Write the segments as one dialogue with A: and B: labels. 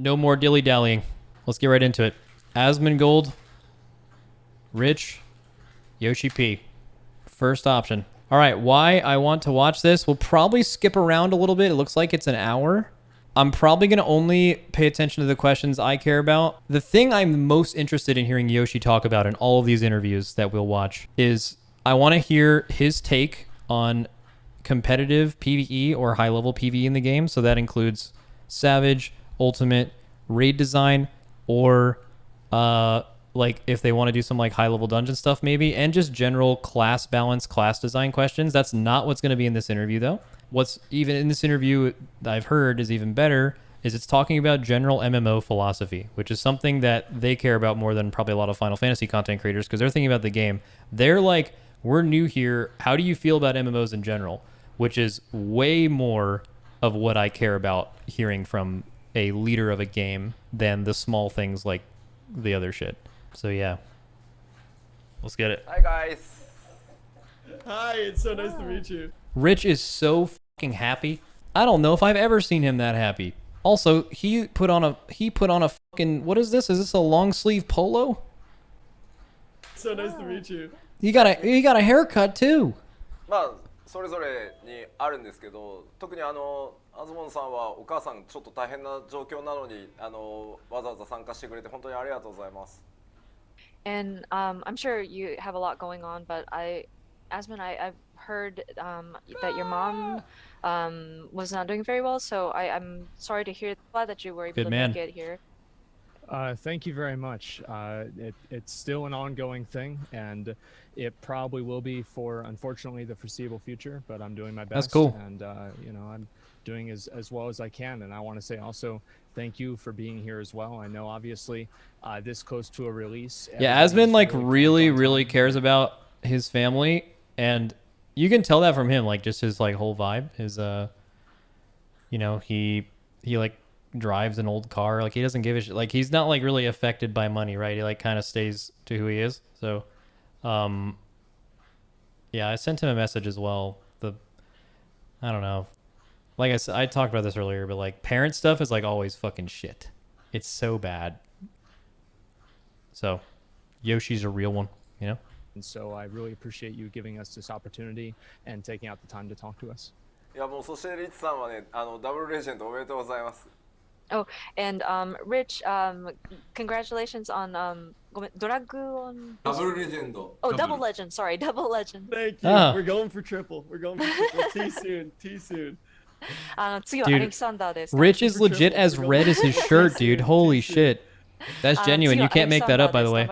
A: No more dilly-dallying. Let's get right into it. Asmongold, Rich, Yoshi-P. First option. All right, why I want to watch this. We'll probably skip around a little bit. It looks like it's an hour. I'm probably going to only pay attention to the questions I care about. The thing I'm most interested in hearing Yoshi talk about in all of these interviews that we'll watch is I want to hear his take on competitive PvE or high-level PvE in the game. So that includes Savage, Ultimate, raid design, or like if they want to do some like high-level dungeon stuff maybe, and just general class balance, class design questions. That's not what's going to be in this interview though. What's even in this interview that I've heard is even better is it's talking about general MMO philosophy, which is something that they care about more than probably a lot of Final Fantasy content creators because they're thinking about the game. They're like, we're new here. How do you feel about MMOs in general? Which is way more of what I care about hearing from a leader of a game than the small things like the other shit. So yeah, let's get it.
B: Hi guys.
C: Hi, it's so nice to meet you.
A: Rich is so fucking happy. I don't know if I've ever seen him that happy. Also, he put on a fucking, what is this? Is this a long sleeve polo?
C: So nice to meet you.
A: He got a haircut too.
B: まあそれぞれにあるんですけど、特にアズモンさんはお母さんちょっと大変な状況なのにわざわざ参加してくれて本当にありがとうございます。
D: And I'm sure you have a lot going on, but Asmon, I've heard that your mom was not doing very well, so I'm sorry to hear that you were able to make it here.
E: Thank you very much. It's still an ongoing thing, and it probably will be for, unfortunately, the foreseeable future, but I'm doing my best.
A: That's cool.
E: And, you know, I'm doing as well as I can, and I want to say also thank you for being here as well. I know, obviously, this close to a release.
A: Yeah, Asmon, like, really cares about his family, and you can tell that from him, like, just his, like, whole vibe. His, you know, he like, drives an old car. Like, he doesn't give a shit. Like, he's not, like, really affected by money, right? He, like, kind of stays to who he is. So, yeah, I sent him a message as well. I don't know. Like I said, I talked about this earlier, but, like, parent stuff is, like, always fucking shit. It's so bad. So, Yoshi's a real one, you know?
E: And so I really appreciate you giving us this opportunity and taking out the time to talk to us.
B: いやもうそしてリッチさんはねダブルレジェンドおめでとうございます。
D: Oh, and Rich, congratulations on Dragon.
B: Double Legend.
D: Oh, Double Legend. Sorry, Double Legend.
C: Thank you. We're going for triple. We're going for triple. Too soon. Too soon.
A: Dude, Rich is legit as red as his shirt, dude. Holy shit. That's genuine. You can't make that up, by the way.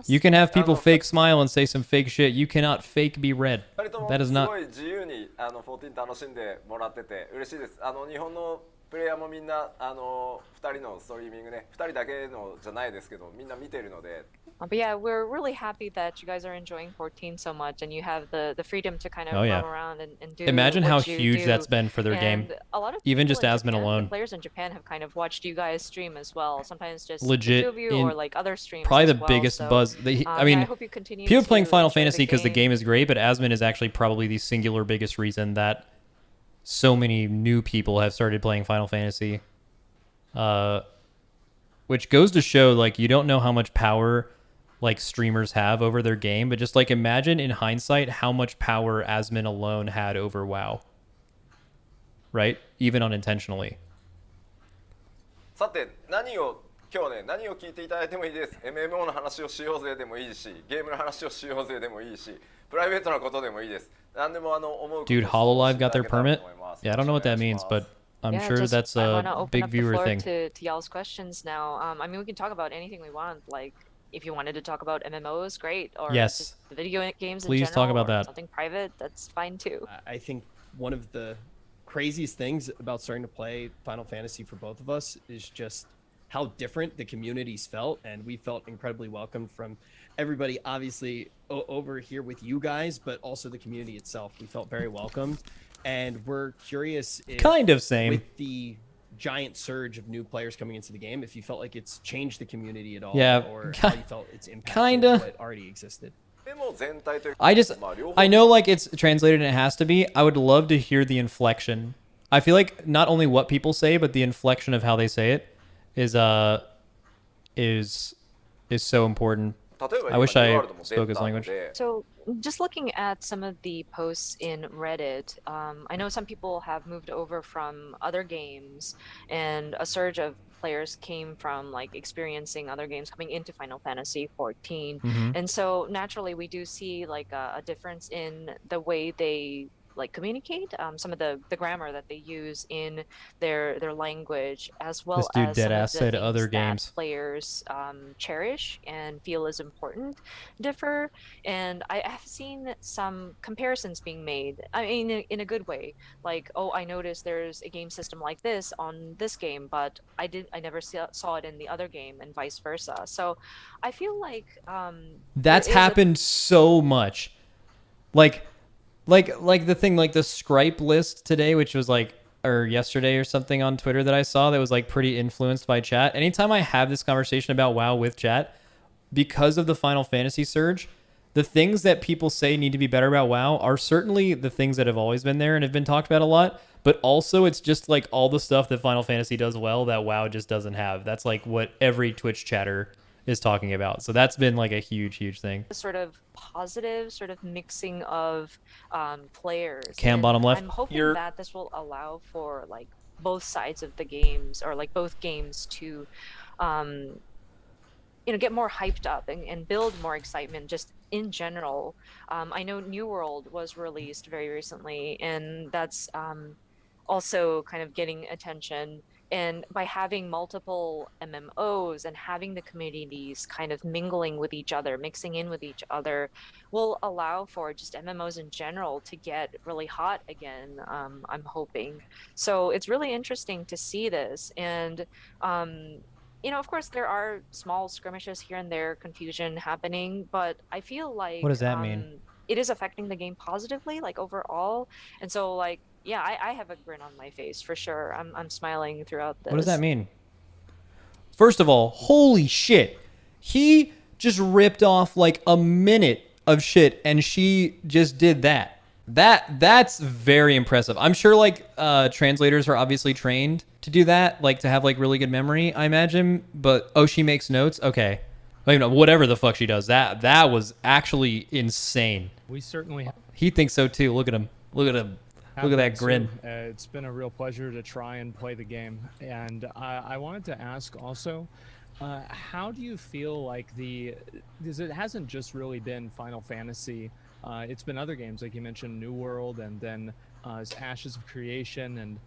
A: You can have people fake smile and say some fake shit. You cannot fake be red. That is not.
B: 自由に14楽しんでもらってて嬉しいです。日本のプレイヤーもみんな2人のストリーミングね、2人だけのじゃないですけど、みんな見てるので。
D: But yeah, we're really happy that you guys are enjoying 14 so much, and you have the freedom to kind of roam around and do.
A: Imagine how
D: what
A: huge
D: do.
A: that's been for their game.
D: A lot of
A: even just Asmon
D: Japan,
A: alone.
D: Players in Japan have kind of watched you guys stream as well. Sometimes just
A: legit
D: the two of you or like other streams.
A: Probably the
D: as well.
A: biggest
D: so,
A: buzz. I mean,
D: I hope you continue
A: people playing Final
D: enjoy
A: Fantasy because the game is great, but Asmon is actually probably the singular biggest reason that so many new people have started playing Final Fantasy. Which goes to show, like, you don't know how much power like streamers have over their game, but just like imagine in hindsight how much power Asmon alone had over WoW, right? Even unintentionally.
B: さて今日ね何を聞いていただいてもいいです。 MMO の話をしようぜでもいいし、ゲームの話をしようぜでもいいし、プライベートなことでもいいです。何でも思う。Dude,
A: Hololive got their permit? Yeah, I don't know what that means, but I'm sure that's a big viewer thing.
D: To y'all's questions now. I mean, we can talk about anything we want. Like, if you wanted to talk about MMOs, great. Or just video games
A: Please
D: in general,
A: talk about that.
D: Something private, that's fine too.
C: I think one of the craziest things about starting to play Final Fantasy for both of us is just how different the communities felt, and we felt incredibly welcomed from everybody, obviously over here with you guys, but also the community itself. We felt very welcomed, and we're curious if,
A: kind of same,
C: with the giant surge of new players coming into the game, if you felt like it's changed the community at all, or how you felt it's impacted what already existed.
A: I know, like, it's translated and it has to be. I would love to hear the inflection. I feel like not only what people say, but the inflection of how they say it. is is so important.
B: 例えば
A: I wish
B: 今
A: I
B: ニューワールドも出
A: spoke his
B: たの
A: language.
B: で
D: So, just looking at some of the posts in Reddit, I know some people have moved over from other games, and a surge of players came from like experiencing other games coming into Final Fantasy 14.
A: Mm-hmm.
D: And so, naturally, we do see like a difference in the way they like communicate, some of the grammar that they use in their language, as well
A: This dude
D: as some of
A: deadass
D: the
A: said
D: things
A: other
D: that
A: games.
D: players cherish and feel is important differ. And I have seen some comparisons being made. I mean, in a good way. Like, oh, I noticed there's a game system like this on this game, but I never saw it in the other game, and vice versa. So, I feel like
A: That's
D: there is a
A: happened so much. Like the thing, like the Scripe list today, which was like, or yesterday or something on Twitter that I saw that was like pretty influenced by chat. Anytime I have this conversation about WoW with chat, because of the Final Fantasy surge, the things that people say need to be better about WoW are certainly the things that have always been there and have been talked about a lot. But also, it's just like all the stuff that Final Fantasy does well that WoW just doesn't have. That's like what every Twitch chatter is talking about. So that's been like a huge thing.
D: sort of positive sort of mixing of players.
A: Cam
D: And
A: bottom left.
D: I'm hoping
B: You're-
D: that this will allow for like both sides of the games, or like both games to get more hyped up and build more excitement just in general. I know New World was released very recently, and that's also kind of getting attention. And by having multiple MMOs and having the communities kind of mingling with each other, mixing in with each other, will allow for just MMOs in general to get really hot again, I'm hoping. So it's really interesting to see this. And of course, there are small skirmishes here and there, confusion happening, but I feel like
A: What does that mean?
D: it is affecting the game positively, like overall. And so, like, yeah, I have a grin on my face for sure. I'm smiling throughout this.
A: What does that mean? First of all, holy shit. He just ripped off like a minute of shit and she just did that. That's very impressive. I'm sure like translators are obviously trained to do that, like to have like really good memory, I imagine. But she makes notes. Okay, whatever the fuck she does, that was actually insane.
E: We certainly
A: He thinks so too. Look at him. Look at him. Look at that grin.
E: It's been a real pleasure to try and play the game. And I wanted to ask also, how do you feel like because it hasn't just really been Final Fantasy, it's been other games, like you mentioned New World, and then Ashes of Creation, and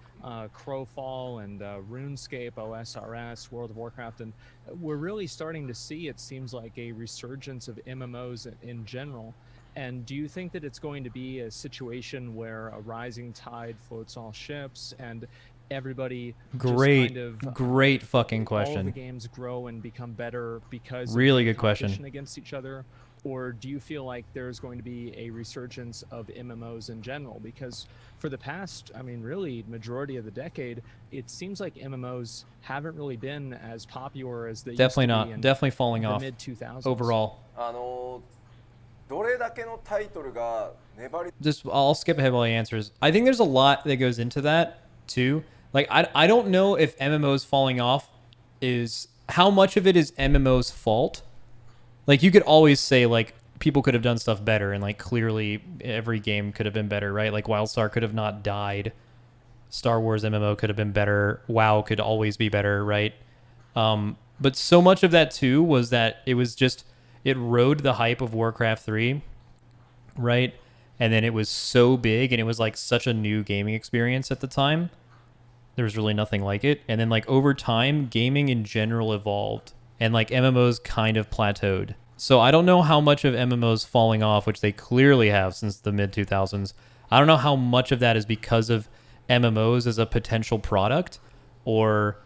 E: Crowfall, and RuneScape, OSRS, World of Warcraft, and we're really starting to see, it seems like, a resurgence of MMOs in general. And do you think that it's going to be a situation where a rising tide floats all ships and everybody
A: Great,
E: just kind of,
A: great fucking
E: all of the
A: question.
E: games grow and become better because
A: Really
E: of the
A: good question.
E: competition against each other? Or do you feel like there's going to be a resurgence of MMOs in general? Because for the past, really majority of the decade, it seems like MMOs haven't really been as popular as they
A: Definitely
E: used to
A: not.
E: be in
A: Definitely falling
E: the
A: off
E: mid-2000s.
A: overall.
B: どれだけのタイトルが粘り
A: Just I'll skip ahead while he answers. I think there's a lot that goes into that too. Like I don't know if MMOs falling off is how much of it is MMO's fault. Like you could always say like people could have done stuff better, and like clearly every game could have been better, right? Like WildStar could have not died. Star Wars MMO could have been better. WoW could always be better, right? But so much of that too was that it rode the hype of Warcraft 3, right? And then it was so big and it was like such a new gaming experience at the time. There was really nothing like it. And then like over time, gaming in general evolved and like MMOs kind of plateaued. So I don't know how much of MMOs falling off, which they clearly have since the mid 2000s. I don't know how much of that is because of MMOs as a potential product or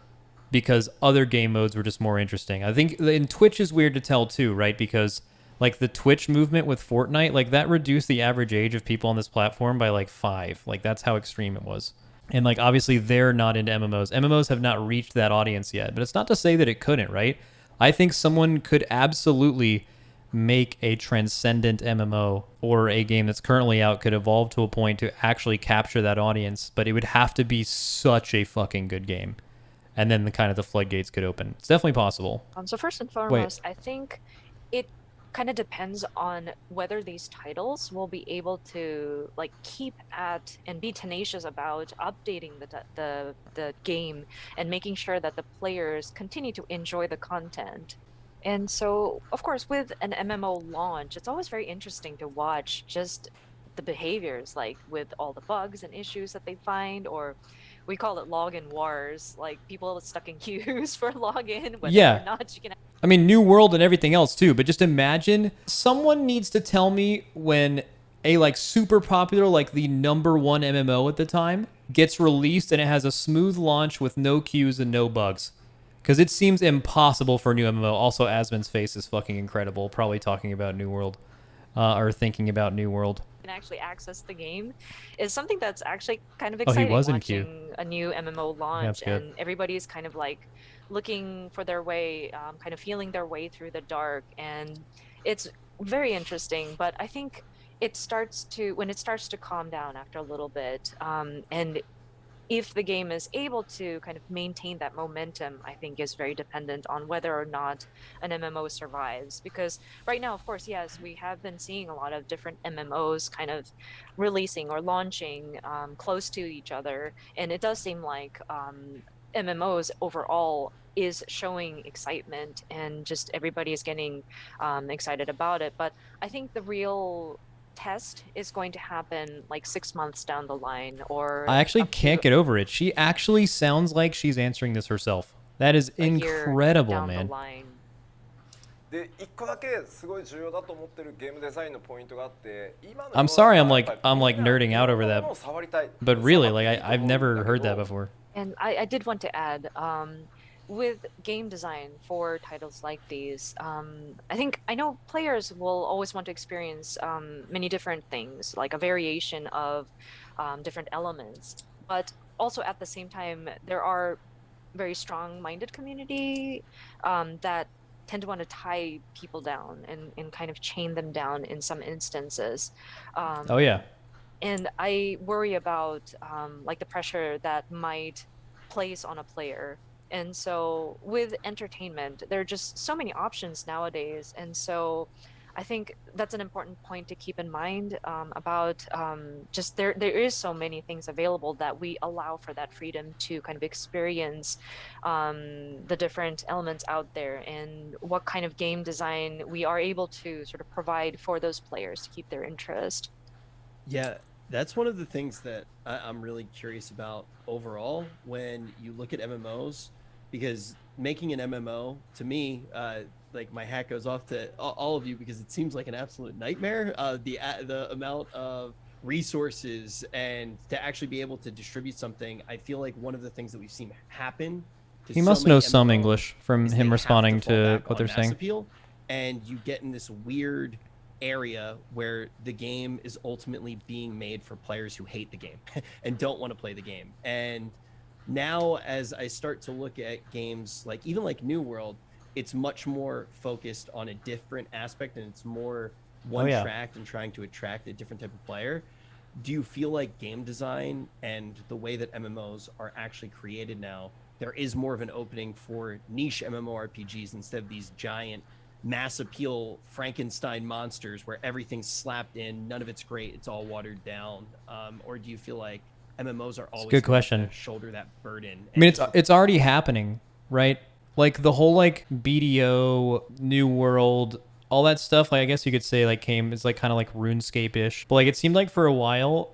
A: because other game modes were just more interesting. I think in Twitch is weird to tell too, right? Because like the Twitch movement with Fortnite, like that reduced the average age of people on this platform by like 5. Like that's how extreme it was. And like obviously they're not into MMOs. MMOs have not reached that audience yet, but it's not to say that it couldn't, right? I think someone could absolutely make a transcendent MMO, or a game that's currently out could evolve to a point to actually capture that audience, but it would have to be such a fucking good game. and then the floodgates could open. It's definitely possible.
D: So first and foremost, I think it kind of depends on whether these titles will be able to like keep at and be tenacious about updating the game and making sure that the players continue to enjoy the content. And so, of course, with an MMO launch, it's always very interesting to watch just the behaviors, like with all the bugs and issues that they find, or we call it login wars, like people stuck in queues for login, whether
A: Yeah.
D: or not you can.
A: I mean, New World and everything else too, but just imagine someone needs to tell me when a like super popular, like the #1 MMO at the time gets released and it has a smooth launch with no queues and no bugs. Because it seems impossible for a new MMO. Also, Asmon's face is fucking incredible, probably talking about New World, or thinking about New World.
D: Can actually access the game is something that's actually kind of
A: Oh, he
D: exciting.
A: was in
D: watching
A: queue.
D: a new MMO launch,
A: That's good.
D: and everybody's kind of like looking for their way, kind of feeling their way through the dark, and it's very interesting. But I think when it starts to calm down after a little bit, and if the game is able to kind of maintain that momentum, I think is very dependent on whether or not an MMO survives. Because right now, of course, yes, we have been seeing a lot of different MMOs kind of releasing or launching close to each other. And it does seem like MMOs overall is showing excitement and just everybody is getting excited about it. But I think the real test is going to happen like 6 months down the line, or
A: I actually
D: up to
A: can't get over it. She actually sounds like she's answering this herself. That is
D: a year
A: incredible,
D: down
A: man.
D: the line.
B: で1個だけすごい重要だと思ってるゲームデザインのポイントがあって、今の
A: I'm sorry I'm like nerding out over that.
B: ものを触りたい
A: But really, like I've never heard that before.
D: And I did want to add, with game design for titles like these, I know players will always want to experience many different things, like a variation of different elements. But also at the same time, there are very strong-minded community that tend to want to tie people down and kind of chain them down in some instances.
A: Oh yeah.
D: And I worry about like the pressure that might place on a player. And so with entertainment, there are just so many options nowadays. And so I think that's an important point to keep in mind about just there is so many things available that we allow for that freedom to kind of experience the different elements out there and what kind of game design we are able to sort of provide for those players to keep their interest.
C: Yeah, that's one of the things that I'm really curious about overall when you look at MMOs, because making an MMO, to me, like my hat goes off to all of you because it seems like an absolute nightmare. The amount of resources and to actually be able to distribute something, I feel like one of the things that we've seen happen. To
A: He
C: so
A: must
C: many
A: know some
C: MMOs
A: English from
C: is
A: him
C: they have
A: responding
C: fall
A: to
C: back
A: what
C: on
A: they're
C: mass
A: saying.
C: appeal, and you get in this weird area where the game is ultimately being made for players who hate the game and don't want to play the game. And now as I start to look at games like even like New World, it's much more focused on a different aspect and it's more one
A: yeah.
C: track and trying to attract a different type of player. Do you feel like game design and the way that MMOs are actually created now, there is more of an opening for niche MMORPGs instead of these giant mass appeal Frankenstein monsters where everything's slapped in, none of it's great, it's all watered down? Or do you feel like MMOs are always
A: good
C: gonna
A: question.
C: have to shoulder that burden?
A: I mean, it's already happening, right? Like the whole like BDO, New World, all that stuff. Like I guess you could say like it's like kind of like RuneScape-ish. But like it seemed like for a while,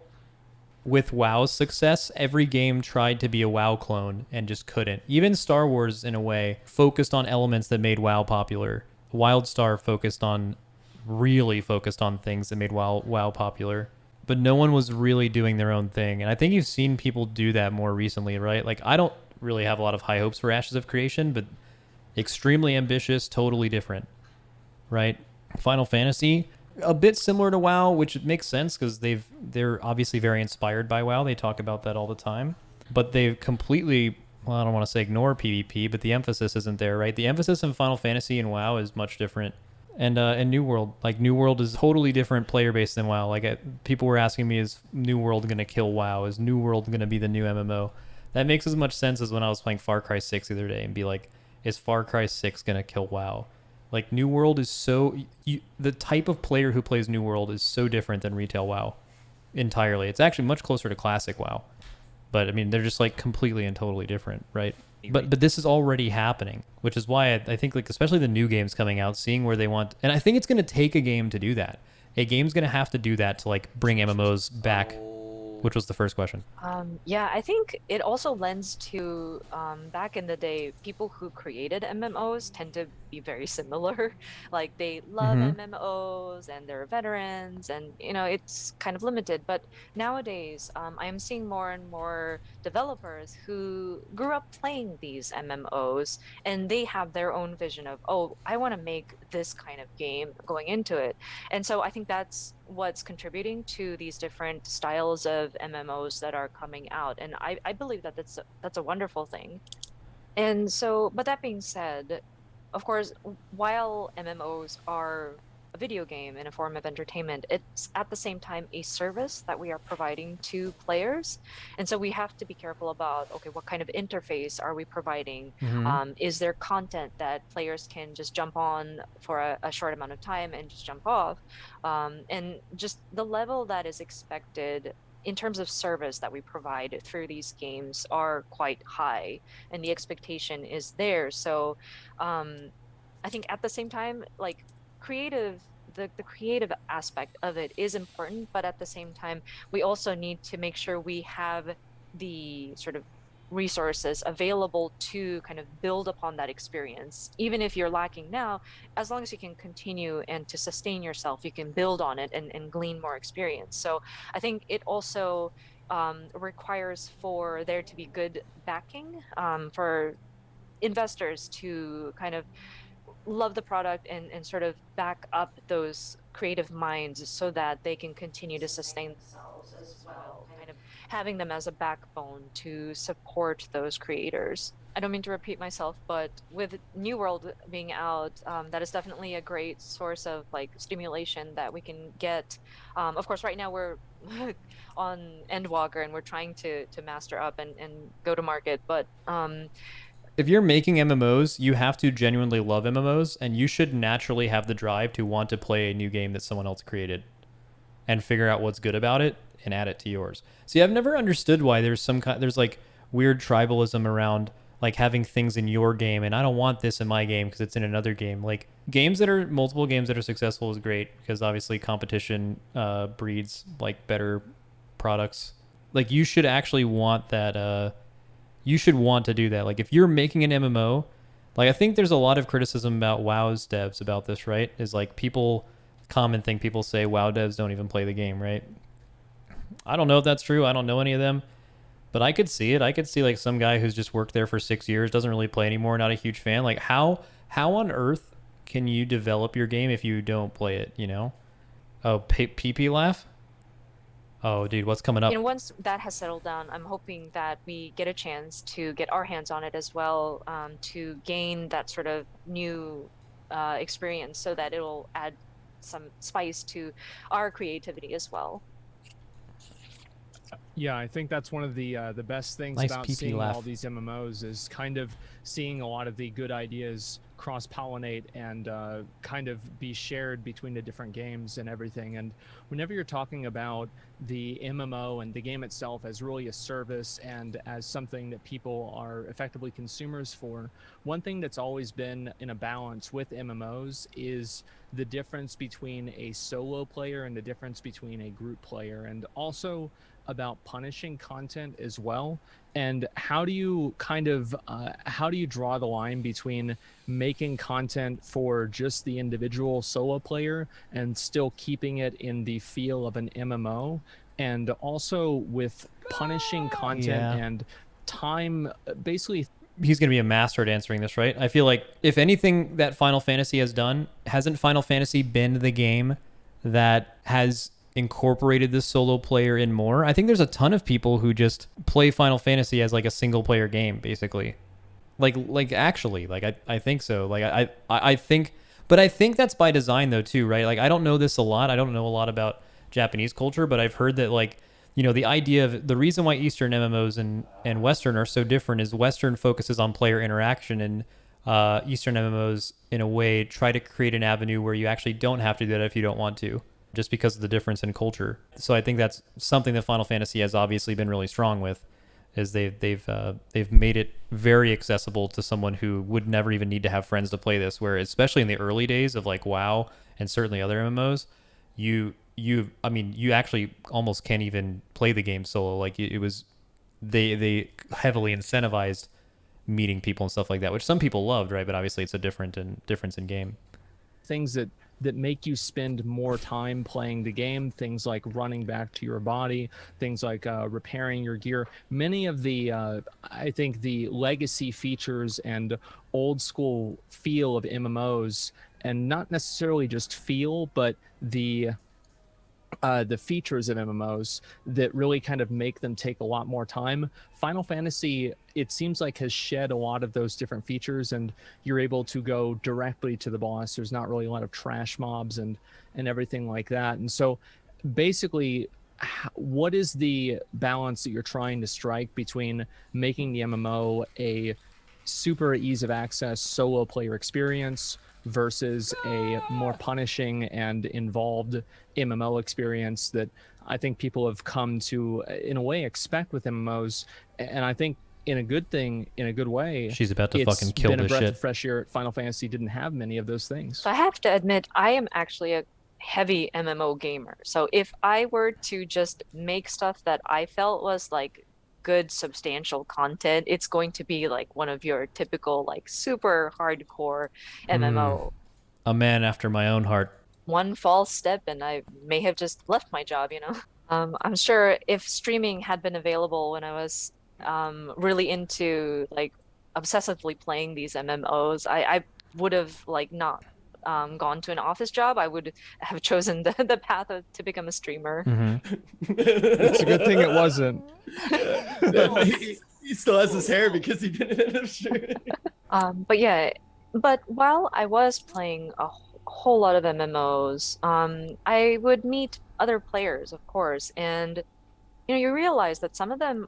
A: with WoW's success, every game tried to be a WoW clone and just couldn't. Even Star Wars, in a way, focused on elements that made WoW popular. WildStar really focused on things that made WoW popular. But no one was really doing their own thing. And I think you've seen people do that more recently, right? Like I don't really have a lot of high hopes for Ashes of Creation, but extremely ambitious, totally different, right? Final Fantasy, a bit similar to WoW, which makes sense because they're obviously very inspired by WoW. They talk about that all the time, but they've completely, well, I don't want to say ignore PvP, but the emphasis isn't there, right? The emphasis in Final Fantasy and WoW is much different. And New World, like New World is totally different player base than WoW. Like people were asking me, is New World going to kill WoW? Is New World going to be the new MMO? That makes as much sense as when I was playing Far Cry 6 the other day and be like, is Far Cry 6 gonna kill WoW? Like, New World is so the type of player who plays New World is so different than retail WoW entirely. It's actually much closer to classic WoW, but I mean they're just like completely and totally different, right? But this is already happening, which is why I think like especially the new games coming out, seeing where they want, and I think it's gonna take a game to do that. A game's gonna have to do that to like bring MMOs back. Which was the first question?
D: Yeah, I think it also lends to back in the day, people who created MMOs tend to be very similar. Like they love MMOs and they're veterans, and you know it's kind of limited. But nowadays, I am seeing more and more developers who grew up playing these MMOs, and they have their own vision of, oh, I want to make this kind of game going into it. And so I think that's what's contributing to these different styles of MMOs that are coming out, and I believe that that's a wonderful thing. And so, but that being said, of course, while MMOs are a video game and a form of entertainment, it's at the same time a service that we are providing to players. And so we have to be careful about, okay, what kind of interface are we providing? Is there content that players can just jump on for a short amount of time and just jump off? And just the level that is expected in terms of service that we provide through these games are quite high, and the expectation is there. So I think at the same time, like the creative aspect of it is important, but at the same time, we also need to make sure we have the sort of resources available to kind of build upon that experience. Even if you're lacking now, as long as you can continue and to sustain yourself, you can build on it and glean more experience. So I think it also requires for there to be good backing for investors to kind of love the product and sort of back up those creative minds so that they can continue to sustain themselves as well, kind of having them as a backbone to support those creators. I don't mean to repeat myself, but with New World being out, that is definitely a great source of like stimulation that we can get. Of course, right now we're on Endwalker and we're trying to master up and go to market, but
A: if you're making MMOs, you have to genuinely love MMOs, and you should naturally have the drive to want to play a new game that someone else created and figure out what's good about it and add it to yours. See, I've never understood why there's like weird tribalism around like having things in your game, and I don't want this in my game because it's in another game. Like multiple games that are successful is great because obviously competition breeds like better products. Like you should actually want that. You should want to do that. Like if you're making an MMO, like I think there's a lot of criticism about WoW's devs about this, right? Is like common thing people say WoW devs don't even play the game, right? I don't know if that's true. I don't know any of them, but I could see it. I could see like some guy who's just worked there for 6 years, doesn't really play anymore, not a huge fan. Like how on earth can you develop your game if you don't play it, you know? Oh, PP laugh? Oh, dude, what's coming up?
D: You know, once that has settled down, I'm hoping that we get a chance to get our hands on it as well, to gain that sort of new experience so that it'll add some spice to our creativity as well.
E: Yeah, I think that's one of the best things
A: Nice
E: about
A: PP
E: seeing
A: laugh.
E: all these MMOs is kind of seeing a lot of the good ideas cross-pollinate and kind of be shared between the different games and everything. And whenever you're talking about the MMO and the game itself as really a service and as something that people are effectively consumers for, one thing that's always been in a balance with MMOs is the difference between a solo player and the difference between a group player, and also about punishing content as well. And how do you kind of how do you draw the line between making content for just the individual solo player and still keeping it in the feel of an MMO, and also with punishing content and time? Basically,
A: he's going to be a master at answering this, right? I feel like if anything that Final Fantasy has done, hasn't Final Fantasy been the game that has incorporated the solo player in more? I think there's a ton of people who just play Final Fantasy as like a single player game, basically. Like actually, like I think so. Like I think, but I think that's by design though too, right? Like I don't know this a lot. I don't know a lot about Japanese culture, but I've heard that like you know, the idea of the reason why Eastern MMOs and Western are so different is Western focuses on player interaction, and Eastern MMOs, in a way, try to create an avenue where you actually don't have to do that if you don't want to, just because of the difference in culture. So I think that's something that Final Fantasy has obviously been really strong with, is they've made it very accessible to someone who would never even need to have friends to play this. Where especially in the early days of like WoW and certainly other MMOs, you actually almost can't even play the game solo. Like it was, they heavily incentivized meeting people and stuff like that, which some people loved, right? But obviously it's a difference in game.
E: Things that make you spend more time playing the game, things like running back to your body, things like repairing your gear. Many of the I think the legacy features and old school feel of MMOs, and not necessarily just feel, but the features of MMOs that really kind of make them take a lot more time. Final Fantasy, it seems like, has shed a lot of those different features, and you're able to go directly to the boss. There's not really a lot of trash mobs and everything like that. And so basically, what is the balance that you're trying to strike between making the MMO a super ease of access solo player experience versus a more punishing and involved MMO experience that I think people have come to, in a way, expect with MMOs? And I think in a good thing, in a good way,
A: She's about to fucking kill
E: been a
A: this
E: breath
A: shit.
E: of fresh air. Final Fantasy didn't have many of those things.
D: So I have to admit, I am actually a heavy MMO gamer. So if I were to just make stuff that I felt was like good, substantial content, it's going to be like one of your typical, like super hardcore MMO.
A: A man after my own heart.
D: One false step and I may have just left my job, you know? I'm sure if streaming had been available when I was really into like obsessively playing these MMOs, I would have like not gone to an office job. I would have chosen the path to become a streamer.
E: It's a good thing it wasn't.
C: He still has his hair because he didn't end up streaming.
D: But yeah, but while I was playing a whole lot of MMOs, I would meet other players, of course, and you know, you realize that some of them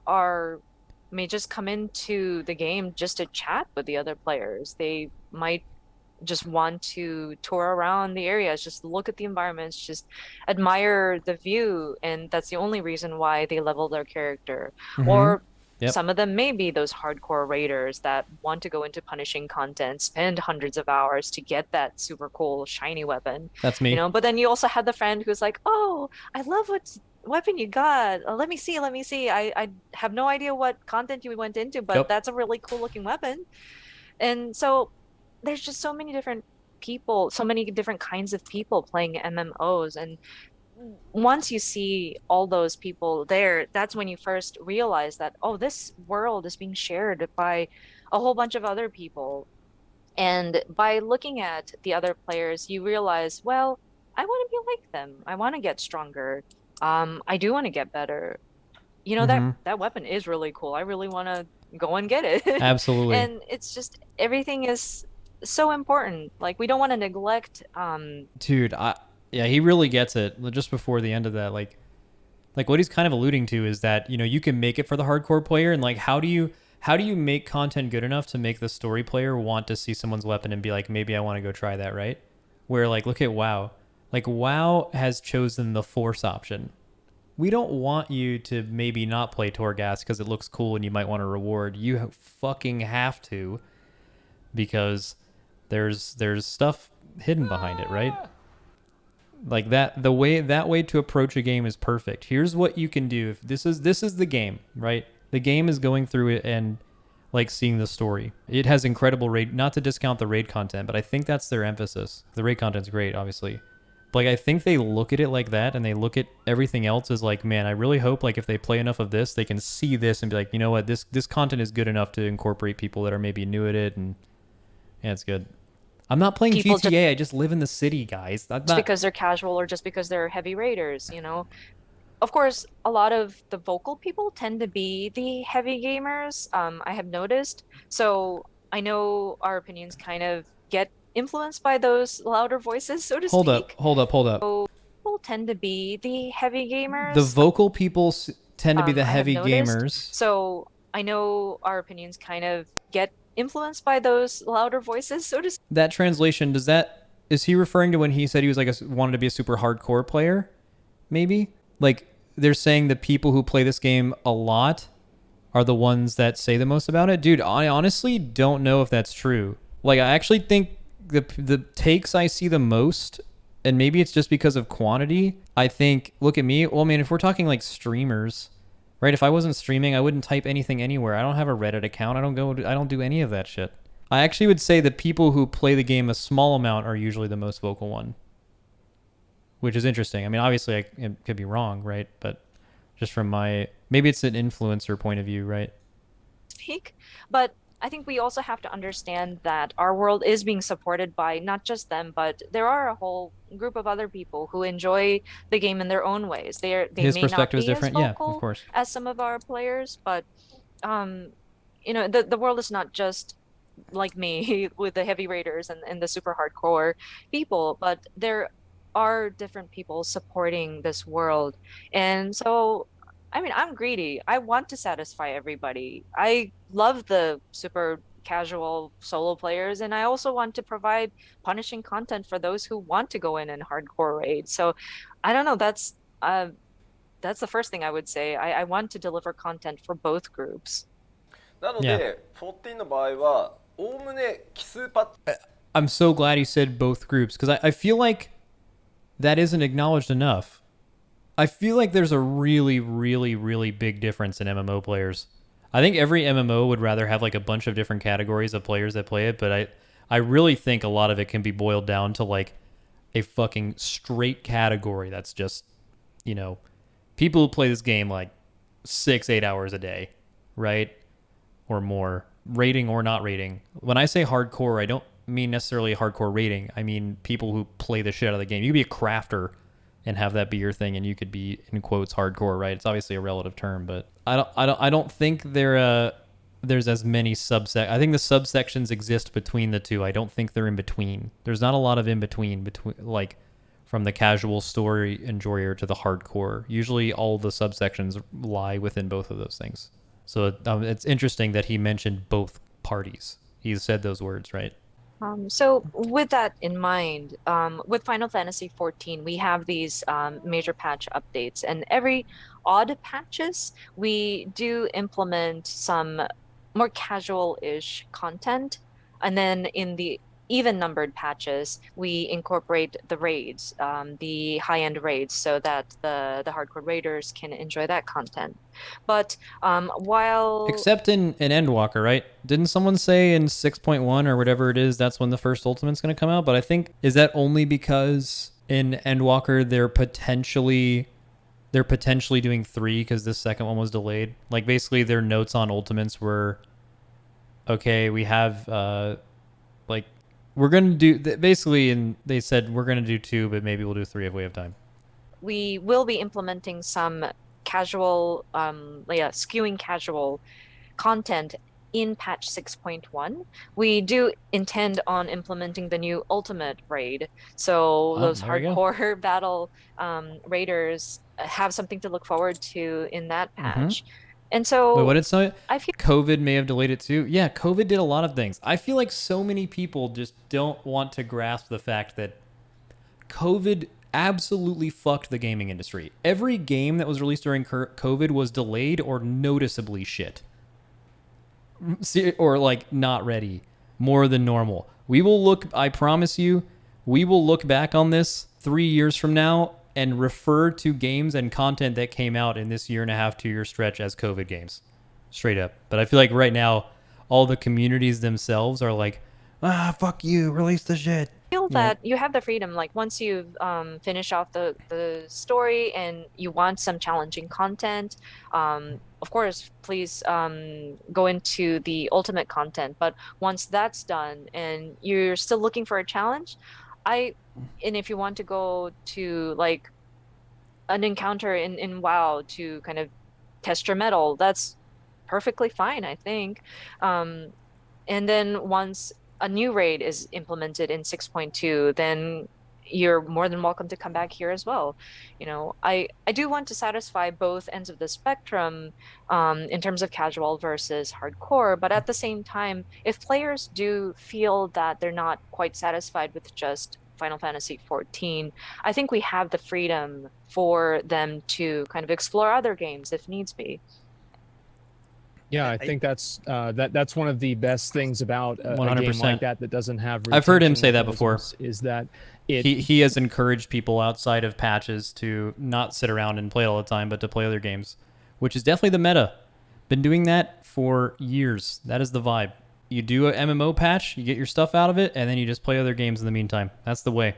D: may just come into the game just to chat with the other players. They might just want to tour around the areas, just look at the environments, just admire the view, and that's the only reason why they level their character. Or some of them may be those hardcore raiders that want to go into punishing content, spend hundreds of hours to get that super cool shiny weapon.
A: That's me.
D: You know, but then you also had the friend who's like, "Oh, I love what weapon you got. Let me see. I have no idea what content you went into, but that's a really cool looking weapon." And so there's just so many different people, so many different kinds of people playing MMOs, and once you see all those people there, that's when you first realize that, oh, this world is being shared by a whole bunch of other people. And by looking at the other players, you realize, well, I want to be like them. I want to get stronger. I do want to get better. You know, that weapon is really cool. I really want to go and get it.
A: Absolutely.
D: And it's just, everything is so important. Like, we don't want to neglect
A: Dude, yeah, he really gets it. Just before the end of that, like what he's kind of alluding to is that, you know, you can make it for the hardcore player, and like how do you make content good enough to make the story player want to see someone's weapon and be like, maybe I want to go try that, right? Where like, look at WoW. Like WoW has chosen the force option. We don't want you to maybe not play Torghast because it looks cool and you might want a reward. You fucking have to, because there's stuff hidden behind it, right? Like that way to approach a game is perfect. Here's what you can do. If this is the game, right? The game is going through it and like seeing the story. It has incredible raid, not to discount the raid content, but I think that's their emphasis. The raid content's great, obviously. But like I think they look at it like that, and they look at everything else as like, man, I really hope like if they play enough of this, they can see this and be like, you know what, this content is good enough to incorporate people that are maybe new at it, and yeah, it's good. I'm not playing
D: People
A: GTA. I just live in the city, guys.
D: Just because they're casual or just because they're heavy raiders, you know. Of course, a lot of the vocal people tend to be the heavy gamers, I have noticed. So I know our opinions kind of get influenced by those louder voices, so to speak.
A: Hold up.
D: So people people tend to be the heavy gamers.
A: The vocal people tend to be the
D: I have
A: heavy
D: noticed.
A: gamers.
D: So I know our opinions kind of get influenced by those louder voices, so to speak.
A: That translation, is he referring to when he said he was like wanted to be a super hardcore player? Maybe? Like they're saying the people who play this game a lot are the ones that say the most about it. Dude, I honestly don't know if that's true. Like I actually think the takes I see the most, and maybe it's just because of quantity, I think, look at me. Well, I mean, if we're talking like streamers, right? If I wasn't streaming, I wouldn't type anything anywhere. I don't have a Reddit account. I don't do any of that shit. I actually would say the people who play the game a small amount are usually the most vocal one, which is interesting. I mean, obviously it could be wrong, right? But just from maybe it's an influencer point of view, right?
D: But I think we also have to understand that our world is being supported by not just them, but there are a whole group of other people who enjoy the game in their own ways. They
A: His
D: may not
A: perspective is
D: be as
A: different. Yeah, of
D: vocal
A: course.
D: as some of our players, but the world is not just like me with the heavy raiders and the super hardcore people, but there are different people supporting this world. And so, I mean, I'm greedy. I want to satisfy everybody. I love the super casual solo players, and I also want to provide punishing content for those who want to go in and hardcore raid. So, I don't know. That's the first thing I would say. I want to deliver content for both groups.
B: なので、14の場合はおおむね奇数パッチ
A: I'm so glad he said both groups, because I feel like that isn't acknowledged enough. I feel like there's a really, really, really big difference in MMO players. I think every MMO would rather have like a bunch of different categories of players that play it, but I really think a lot of it can be boiled down to like a fucking straight category that's just, people who play this game like 6-8 hours a day, right? Or more, rating or not rating. When I say hardcore, I don't mean necessarily hardcore rating. I mean people who play the shit out of the game. You could be a crafter and have that be your thing, and you could be, in quotes, hardcore, right? It's obviously a relative term, but I don't think there's as many I think the subsections exist between the two. I don't think they're in between. There's not a lot of in between like from the casual story enjoyer to the hardcore. Usually all the subsections lie within both of those things. So it's interesting that he mentioned both parties. He said those words, right?
D: So with that in mind, with Final Fantasy XIV, we have these major patch updates, and every odd patches, we do implement some more casual-ish content. And then in the even-numbered patches, we incorporate the raids, the high-end raids, so that the hardcore raiders can enjoy that content. But while...
A: Except in Endwalker, right? Didn't someone say in 6.1 or whatever it is, that's when the first Ultimate's going to come out? But I think, is that only because in Endwalker they're potentially doing 3 because this second one was delayed? Like basically their notes on Ultimates were, okay, we have we're going to do basically, and they said we're going to do 2, but maybe we'll do 3 if we have time.
D: We will be implementing some casual, skewing casual content in patch 6.1. We do intend on implementing the new ultimate raid, so those hardcore battle raiders have something to look forward to in that patch. And so,
A: wait, what did it say?
D: I feel
A: COVID may have delayed it too. Yeah, COVID did a lot of things. I feel like so many people just don't want to grasp the fact that COVID absolutely fucked the gaming industry. Every game that was released during COVID was delayed or noticeably shit. Or like not ready. More than normal. I promise you, we will look back on this 3 years from now and refer to games and content that came out in this 1.5 to 2 year stretch as COVID games. Straight up. But I feel like right now, all the communities themselves are like, fuck you, release the shit.
D: I feel that you have the freedom, like once you've finished off the story and you want some challenging content, of course, please go into the ultimate content. But once that's done and you're still looking for a challenge, and if you want to go to like an encounter in WoW to kind of test your mettle, that's perfectly fine, I think. And then once a new raid is implemented in 6.2, then you're more than welcome to come back here as well. I do want to satisfy both ends of the spectrum, in terms of casual versus hardcore, but at the same time, if players do feel that they're not quite satisfied with just Final Fantasy XIV, I think we have the freedom for them to kind of explore other games if needs be.
E: Yeah, I think that's one of the best things about a game
A: 100%.
E: like that doesn't have.
A: I've heard him
E: retention
A: say that before.
E: mechanisms, Is that it?
A: He has encouraged people outside of patches to not sit around and play all the time, but to play other games, which is definitely the meta. Been doing that for years. That is the vibe. You do a MMO patch, you get your stuff out of it, and then you just play other games in the meantime. That's the way.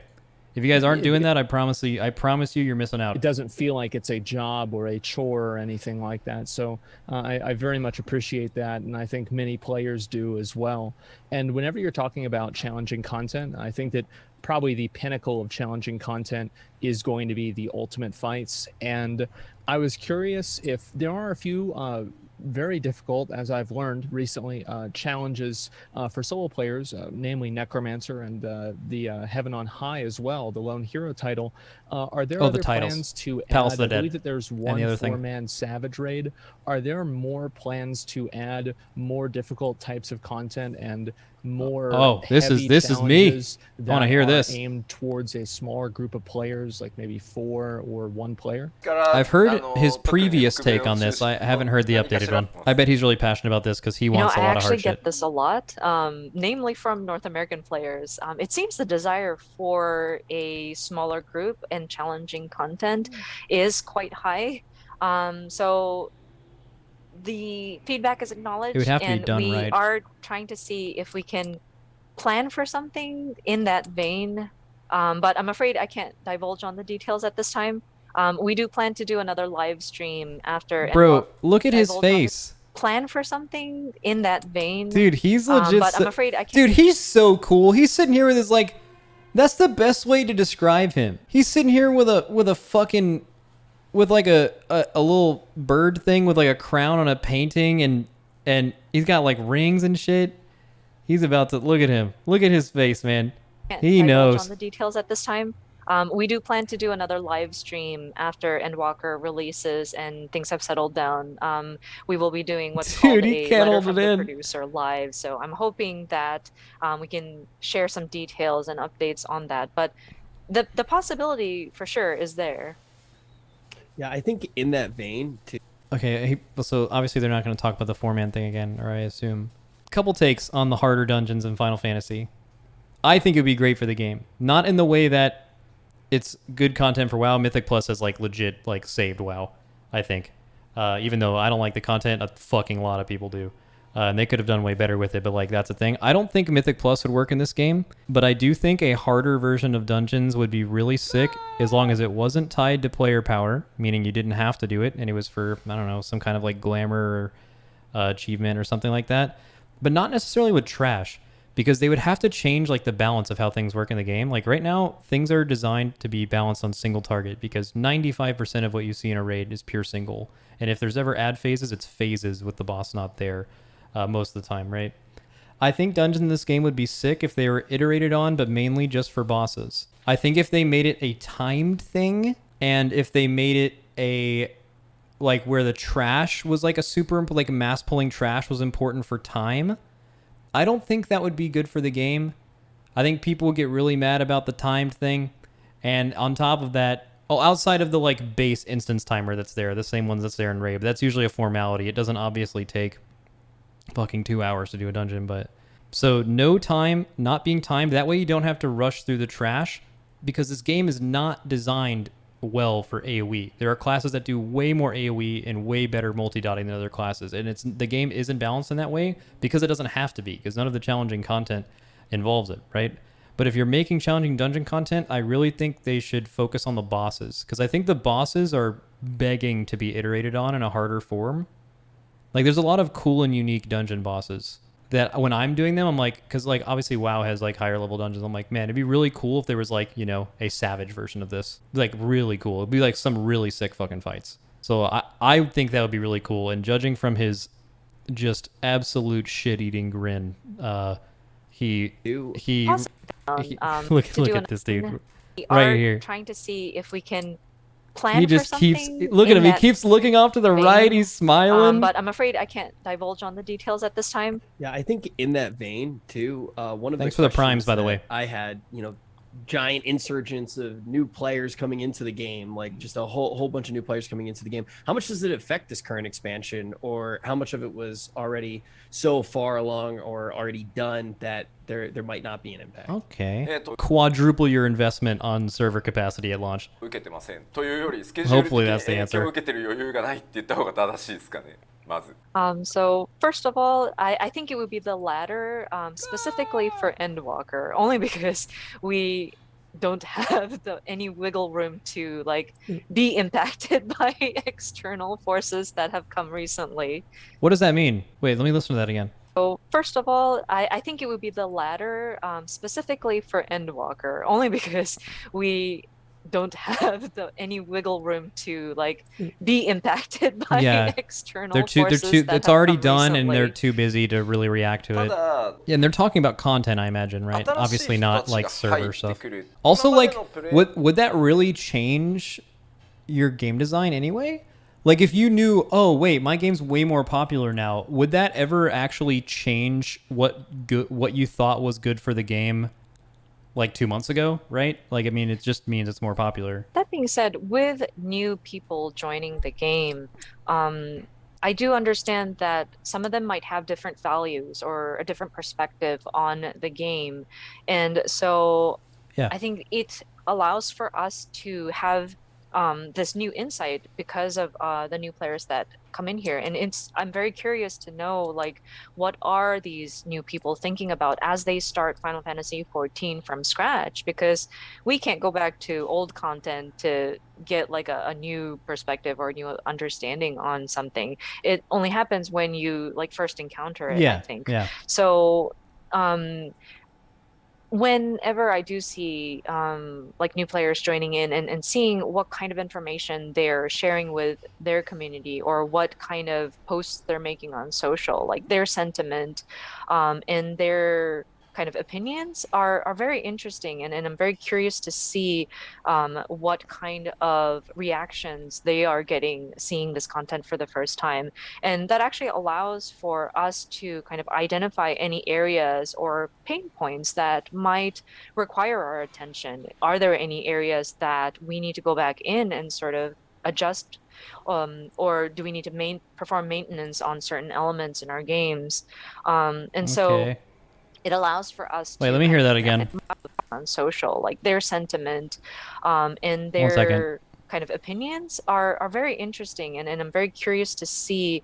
A: If you guys aren't doing that, I promise you, you're missing out.
E: It doesn't feel like it's a job or a chore or anything like that. So I very much appreciate that, and I think many players do as well. And whenever you're talking about challenging content, I think that probably the pinnacle of challenging content is going to be the ultimate fights. And I was curious if there are a few very difficult, as I've learned recently, challenges for solo players, namely Necromancer and the Heaven on High as well, the Lone Hero title. Are there other plans to
A: Palace
E: add?
A: of the
E: I believe
A: Dead.
E: that there's
A: And
E: one
A: the other thing.
E: four-man Savage Raid. Are there more plans to add more difficult types of content and more?
A: Oh, this is me.
E: challenges
A: I wanna
E: that
A: hear
E: are
A: this.
E: aimed towards a smaller group of players, like maybe 4 or 1 player?
A: I've heard his previous take on this. I haven't heard the updated one. I bet he's really passionate about this because he wants a
D: I
A: lot of
D: actually
A: hard
D: get
A: shit.
D: this a lot, namely from North American players. It seems the desire for a smaller group and challenging content is quite high. So the feedback is acknowledged,
A: It would have to be
D: and
A: done
D: we
A: right.
D: are trying to see if we can plan for something in that vein. But I'm afraid I can't divulge on the details at this time. We do plan to do another live stream after. and
A: Bro,
D: we'll
A: look at his
D: divulge on the
A: face.
D: Plan for something in that vein.
A: Dude, he's legit.
D: But I'm afraid I can't.
A: Dude, he's so cool. He's sitting here with his like. That's the best way to describe him. He's sitting here with a fucking, with like a little bird thing with like a crown on a painting, and he's got like rings and shit. He's about to look at him. Look at his face, man.
D: Can't
A: He
D: divulge
A: knows.
D: on the details at this time. We do plan to do another live stream after Endwalker releases and things have settled down. We will be doing what's
A: Dude,
D: called
A: he
D: a
A: can't
D: letter
A: hold
D: from
A: it
D: the
A: in.
D: producer live. So I'm hoping that we can share some details and updates on that. But the possibility for sure is there.
C: Yeah, I think in that vein, too.
A: Okay, so obviously they're not going to talk about the 4-man thing again, or I assume. Couple takes on the harder dungeons in Final Fantasy. I think it would be great for the game. Not in the way that it's good content for WoW. Mythic Plus has like legit like saved WoW, I think. Even though I don't like the content, a fucking lot of people do. And they could have done way better with it, but like that's a thing. I don't think Mythic Plus would work in this game, but I do think a harder version of dungeons would be really sick as long as it wasn't tied to player power, meaning you didn't have to do it, and it was for, I don't know, some kind of like glamour or achievement or something like that. But not necessarily with trash, because they would have to change like the balance of how things work in the game. Like right now, things are designed to be balanced on single target because 95% of what you see in a raid is pure single. And if there's ever ad phases, it's phases with the boss not there most of the time, right? I think dungeons in this game would be sick if they were iterated on, but mainly just for bosses. I think if they made it a timed thing, and if they made it a like where the trash was like a super, like mass pulling trash was important for time, I don't think that would be good for the game. I think people would get really mad about the timed thing. And on top of that, outside of the like base instance timer that's there, the same ones that's there in Raid, but that's usually a formality. It doesn't obviously take fucking 2 hours to do a dungeon, but so no time, not being timed. That way you don't have to rush through the trash, because this game is not designed well for AoE. There are classes that do way more AoE and way better multi-dotting than other classes, and the game isn't balanced in that way because it doesn't have to be, because none of the challenging content involves it, right? But if you're making challenging dungeon content, I really think they should focus on the bosses, because I think the bosses are begging to be iterated on in a harder form. Like there's a lot of cool and unique dungeon bosses that when I'm doing them, I'm like, because like obviously WoW has like higher level dungeons. I'm like, man, it'd be really cool if there was like, you know, a savage version of this. Like really cool. It'd be like some really sick fucking fights. So I think that would be really cool. And judging from his just absolute shit-eating grin, he
D: Possibly,
A: look
D: to do
A: at this dude.
D: We
A: Right
D: are
A: here.
D: trying to see if we can plan
A: He
D: for
A: just keeps
D: something.
A: look at
D: in
A: him. He
D: that
A: keeps looking off to the right.
D: vein.
A: He's smiling.
D: But I'm afraid I can't divulge on the details at this time.
C: Yeah, I think in that vein too, one of
A: Thanks
C: the
A: for the primes,
C: questions
A: by the
C: that
A: way.
C: I had, giant insurgence of new players coming into the game, like just a whole bunch of new players coming into the game. How much does it affect this current expansion, or how much of it was already so far along or already done that there might not be an impact?
A: Okay. Quadruple your investment on server capacity at launch.
B: 受けてませんというよりスケジュール的
A: Hopefully
B: に
A: that's the
B: 影響
A: answer.
B: を受けてる余裕がないって言った方が正しいですかねまず。
D: So first of all, I think it would be the latter, specifically for Endwalker, only because we don't have any wiggle room to like be impacted by external forces that have come recently.
A: What does that mean? Wait, let me listen to that again.
D: So first of all, I think it would be the latter, specifically for Endwalker, only because we don't have any wiggle room to like be impacted by
A: Yeah.
D: external
A: They're
D: forces
A: too.
D: that
A: It's
D: have
A: already
D: come
A: done, and they're
D: recently.
A: too busy to really react to
B: た
A: it.
B: だ
A: Yeah, and they're talking about content, I imagine, right?
B: 新しい
A: Obviously
B: 人
A: not
B: たち
A: like
B: が入
A: server
B: って
A: stuff.
B: くる
A: Also,
B: 今まで
A: like,
B: のプレイ
A: would that really change your game design anyway? Like, if you knew, oh wait, my game's way more popular now, would that ever actually change what you thought was good for the game, like 2 months ago, right? Like, I mean, it just means it's more popular.
D: That being said, with new people joining the game, I do understand that some of them might have different values or a different perspective on the game. And so
A: Yeah.
D: I think it allows for us to have this new insight because of the new players that come in here. And I'm very curious to know, like, what are these new people thinking about as they start Final Fantasy XIV from scratch? Because we can't go back to old content to get like a new perspective or a new understanding on something. It only happens when you like first encounter it, I think.
A: Yeah.
D: So whenever I do see like new players joining in and seeing what kind of information they're sharing with their community or what kind of posts they're making on social, like their sentiment and their kind of opinions are very interesting, and I'm very curious to see what kind of reactions they are getting seeing this content for the first time. And that actually allows for us to kind of identify any areas or pain points that might require our attention. Are there any areas that we need to go back in and sort of adjust, or do we need to perform maintenance on certain elements in our games? And so
A: Okay.
D: it allows for us to
A: Wait, let me hear that again.
D: on social, like their sentiment and
A: 1 second.
D: their kind of opinions are very interesting, and I'm very curious to see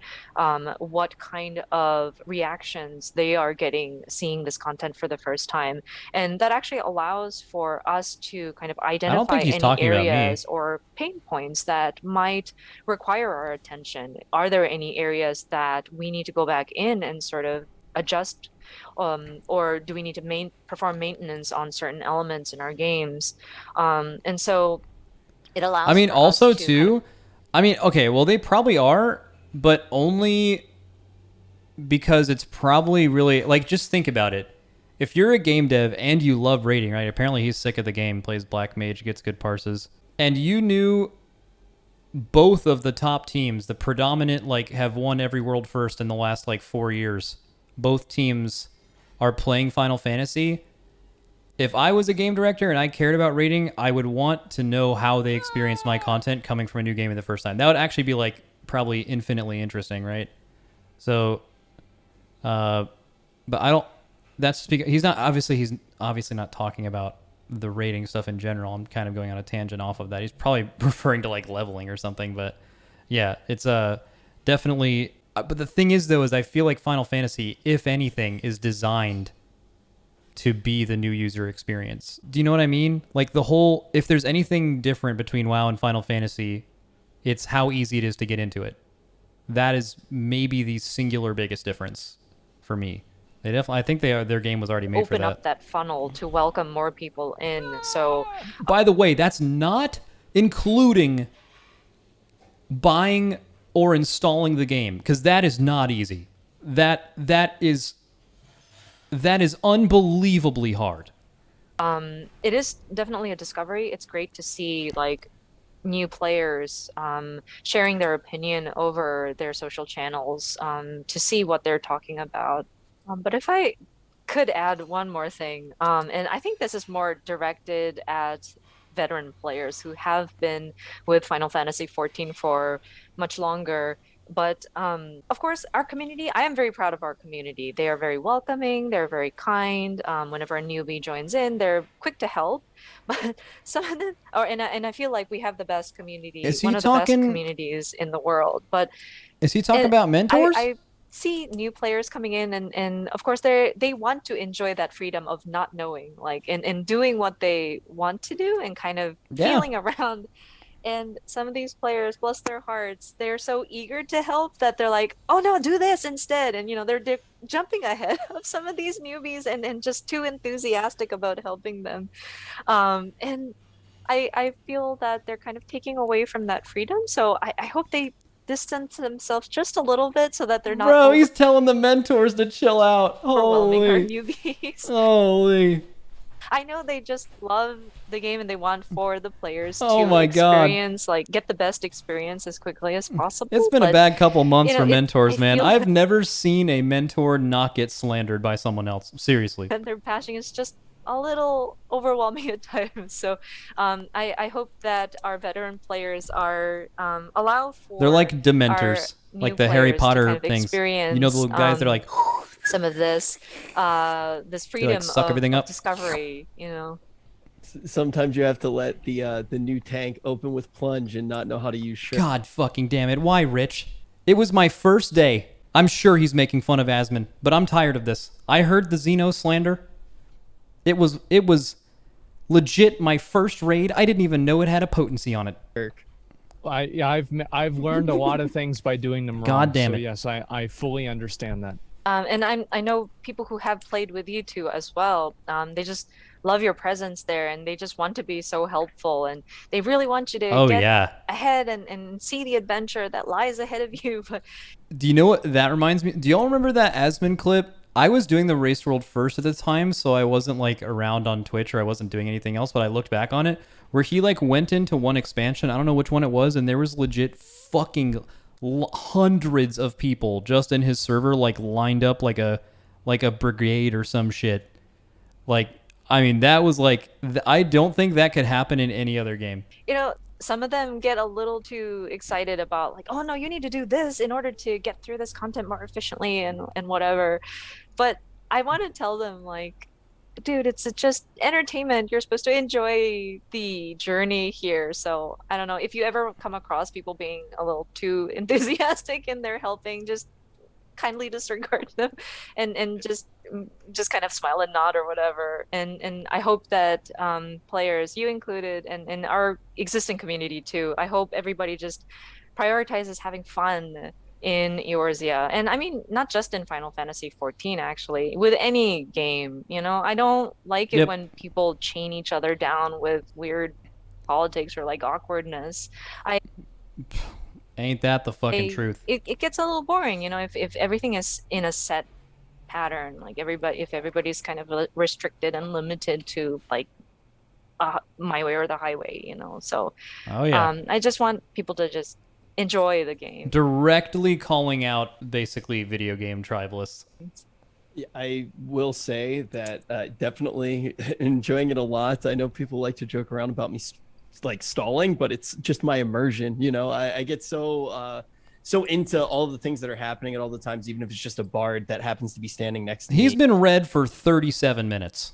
D: what kind of reactions they are getting seeing this content for the first time. And that actually allows for us to kind of identify
A: he's
D: any
A: talking about me.
D: areas or pain points that might require our attention. Are there any areas that we need to go back in and sort of adjust, or do we need to perform maintenance on certain elements in our games? And so it allows.
A: I mean,
D: for us
A: also
D: to
A: too, I mean, okay, well, they probably are, but only because it's probably really, like, just think about it. If you're a game dev and you love raiding, right? Apparently he's sick of the game, plays Black Mage, gets good parses, and you knew both of the top teams, the predominant, like, have won every world first in the last, like, 4 years. Both teams are playing Final Fantasy. If I was a game director and I cared about rating, I would want to know how they experience my content coming from a new game in the first time. That would actually be like probably infinitely interesting, right? So, but I don't. That's just because he's obviously not talking about the rating stuff in general. I'm kind of going on a tangent off of that. He's probably referring to like leveling or something. But yeah, it's definitely. But the thing is, though, is I feel like Final Fantasy, if anything, is designed to be the new user experience. Do you know what I mean? Like the whole, if there's anything different between WoW and Final Fantasy, it's how easy it is to get into it. That is maybe the singular biggest difference for me. They definitely, I think their game was already made for
D: open
A: that.
D: up that funnel to welcome more people in. So
A: By the way, that's not including buying or installing the game, because that is not easy. That is unbelievably hard.
D: It is definitely a discovery. It's great to see like new players sharing their opinion over their social channels to see what they're talking about. But if I could add one more thing, and I think this is more directed at veteran players who have been with Final Fantasy XIV for much longer. But of course, our community, I am very proud of our community. They are very welcoming, they're very kind. Whenever a newbie joins in, they're quick to help. But some of the, and I feel like we have the best community,
A: Is he
D: one of the best
A: talking?
D: communities in the world. But
A: Is he talking
D: and
A: about mentors?
D: I see new players coming in and of course they want to enjoy that freedom of not knowing, like and doing what they want to do and kind of
A: Yeah.
D: feeling around. And some of these players, bless their hearts, they're so eager to help that they're like, oh no, do this instead. And they're jumping ahead of some of these newbies and just too enthusiastic about helping them. And I feel that they're kind of taking away from that freedom. So I hope they distance themselves just a little bit so that they're not
A: Bro, he's telling the mentors to chill out.
D: overwhelming our
A: Holy.
D: newbies.
A: Holy.
D: I know they just love the game and they want for the players
A: Oh
D: to
A: my God.
D: experience, like get the best experience as quickly as possible.
A: It's been a
D: but,
A: bad couple months for
D: I
A: mentors, man.
D: feel
A: I've
D: that-
A: never seen a mentor not get slandered by someone else. Seriously.
D: and their passion is just a little overwhelming at times. So I hope that our veteran players are allow for
A: They're like dementors,
D: our
A: like
D: new
A: the Harry
D: players to
A: Potter
D: kind of
A: things.
D: experience,
A: You know the little guys that are like,
D: some of this freedom
A: suck
D: of,
A: everything
D: of
A: up.
D: discovery,
C: Sometimes you have to let the new tank open with plunge and not know how to use shirt.
A: God fucking damn it. Why, Rich? It was my first day. I'm sure he's making fun of Asmon, but I'm tired of this. I heard the Xeno slander. It was legit my first raid. I didn't even know it had a potency on it.
E: I've learned a lot of things by doing them wrong.
A: God damn
E: so
A: it.
E: yes, I fully understand that.
D: and I know people who have played with you two as well. They just love your presence there, and they just want to be so helpful, and they really want you to
A: Oh,
D: get
A: yeah.
D: ahead and see the adventure that lies ahead of you. But
A: Do you know what that reminds me? Do y'all remember that Asmon clip? I was doing the Race World first at the time, so I wasn't like around on Twitch or I wasn't doing anything else, but I looked back on it where he like went into one expansion. I don't know which one it was, and there was legit fucking hundreds of people just in his server, like lined up like a brigade or some shit. Like, I mean, that was like, I don't think that could happen in any other game.
D: some of them get a little too excited about like, oh no, you need to do this in order to get through this content more efficiently and whatever. But I want to tell them like, dude, it's just entertainment. You're supposed to enjoy the journey here. So I don't know if you ever come across people being a little too enthusiastic in their helping, just kindly disregard them and just kind of smile and nod or whatever. And I hope that players, you included, and our existing community too, I hope everybody just prioritizes having fun in Eorzea. And I mean, not just in Final Fantasy XIV, actually, with any game. I don't like it
A: Yep.
D: when people chain each other down with weird politics or like awkwardness.
A: Ain't that the fucking truth?
D: It gets a little boring, if everything is in a set pattern, like if everybody's kind of restricted and limited to like my way or the highway, so
A: Oh yeah.
D: I just want people to just enjoy the game.
A: Directly calling out basically video game tribalists.
C: Yeah, I will say that definitely enjoying it a lot. I know people like to joke around about me like stalling, but it's just my immersion. I get so into all the things that are happening at all the times, even if it's just a bard that happens to be standing next to me.
A: He's been red for 37 minutes.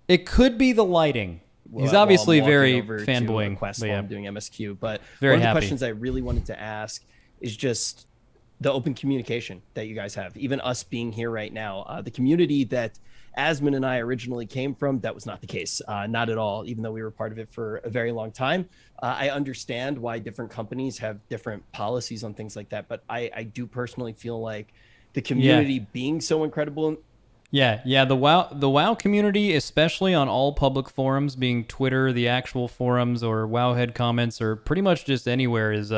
A: It could be the lighting. He's obviously
C: while I'm
A: very
C: walking over to a
A: fanboying.
C: quest
A: But
C: while
A: yeah.
C: I'm doing MSQ, but
A: Very
C: one of the
A: happy.
C: questions I really wanted to ask is just the open communication that you guys have. Even us being here right now, the community that Asmon and I originally came from, that was not the case. Not at all, even though we were part of it for a very long time. I understand why different companies have different policies on things like that, but I do personally feel like the community being so incredible.
A: Yeah. The WoW community, especially on all public forums, being Twitter, the actual forums, or Wowhead comments, or pretty much just anywhere, is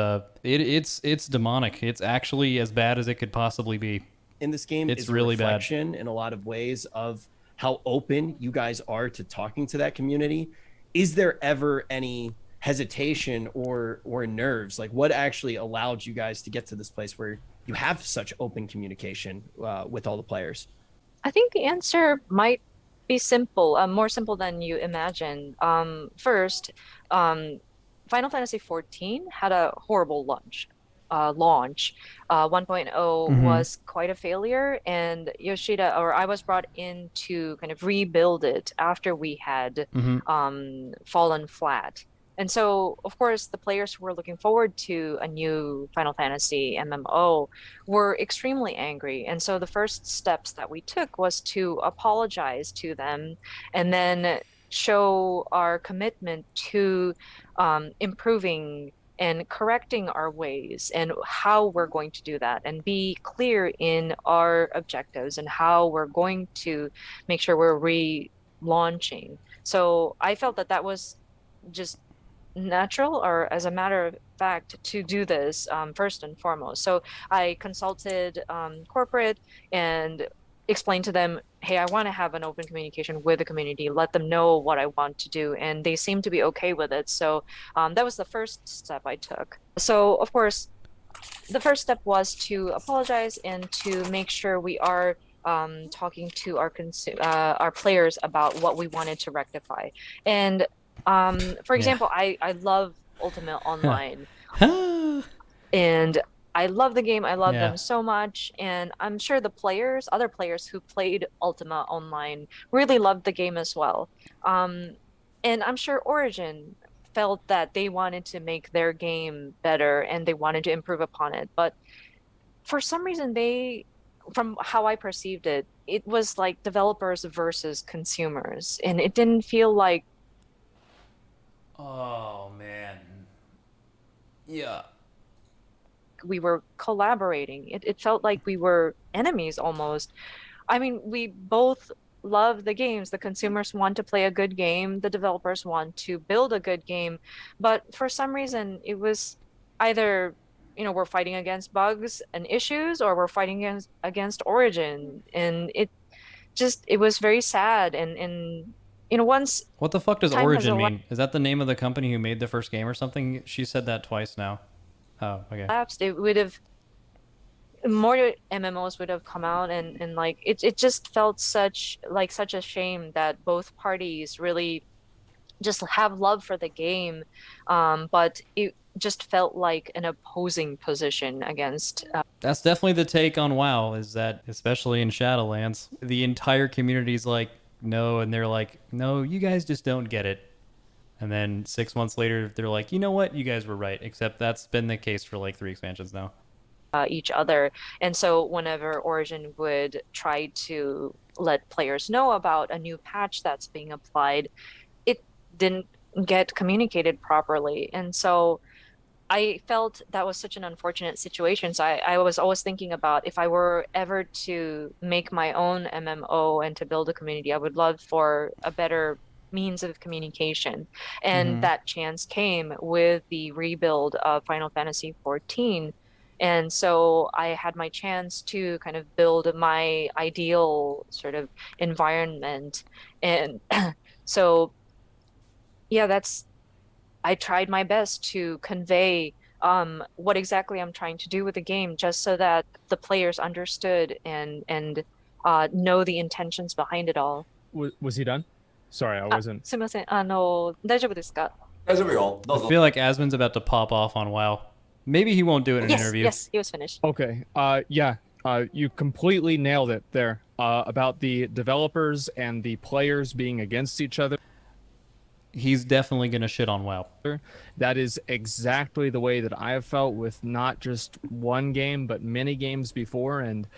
A: it's demonic. It's actually as bad as it could possibly be.
C: In this game
A: It's
C: is a
A: really bad.
C: reflection in a lot of ways of how open you guys are to talking to that community. Is there ever any hesitation or nerves? Like, what actually allowed you guys to get to this place where you have such open communication with all the players?
D: I think the answer might be simple, more simple than you imagine. First, Final Fantasy XIV had a horrible launch. 1.0 was quite a failure, and Yoshida, or I was brought in to kind of rebuild it after we had fallen flat. And so, of course, the players who were looking forward to a new Final Fantasy MMO were extremely angry. And so the first steps that we took was to apologize to them and then show our commitment to improving and correcting our ways and how we're going to do that, and be clear in our objectives and how we're going to make sure we're relaunching. So I felt that that was just natural, or as a matter of fact, to do this first and foremost. So I consulted corporate and explained to them, hey, I want to have an open communication with the community, let them know what I want to do, and they seem to be okay with it. So that was the first step I took. So of course, the first step was to apologize and to make sure we are talking to our players about what we wanted to rectify. And for example, I love Ultimate Online, and I love the game. I love them so much, and I'm sure the other players who played Ultima Online really loved the game as well. And I'm sure Origin felt that they wanted to make their game better and they wanted to improve upon it. But for some reason, from how I perceived it, it was like developers versus consumers, and it didn't feel like.
A: Oh man. Yeah.
D: We were collaborating. It felt like we were enemies almost. I mean, we both love the games. The consumers want to play a good game. The developers want to build a good game. But for some reason, it was either, we're fighting against bugs and issues, or we're fighting against Origin. And it was very sad. And once.
A: What the fuck does Origin mean? Is that the name of the company who made the first game or something? She said that twice now. Oh, okay.
D: Lapsed, it would have, more MMOs would have come out, and like it just felt such a shame that both parties really just have love for the game, but it just felt like an opposing position against.
A: That's definitely the take on WoW, is that, especially in Shadowlands, the entire community's like, no, and they're like, no, you guys just don't get it. And then 6 months later, they're like, you know what? You guys were right. Except that's been the case for like 3 expansions now.
D: Each other. And so whenever Origin would try to let players know about a new patch that's being applied, it didn't get communicated properly. And so I felt that was such an unfortunate situation. So I was always thinking about, if I were ever to make my own MMO and to build a community, I would love for a better means of communication. And that chance came with the rebuild of Final Fantasy XIV. And so I had my chance to kind of build my ideal sort of environment. And so, I tried my best to convey what exactly I'm trying to do with the game, just so that the players understood and know the intentions behind it all.
E: Was he done? Sorry, I wasn't.
D: すみません。大丈夫ですか?
B: 大丈夫よ。どう
A: I
B: ぞ。
A: feel like Asmon's about to pop off on WoW. Maybe he won't do it in an
D: Yes,
A: interview.
D: yes, he was finished.
E: Okay. You completely nailed it there. About the developers and the players being against each other.
A: He's definitely going to shit on WoW.
E: That is exactly the way that I have felt with not just one game, but many games before. And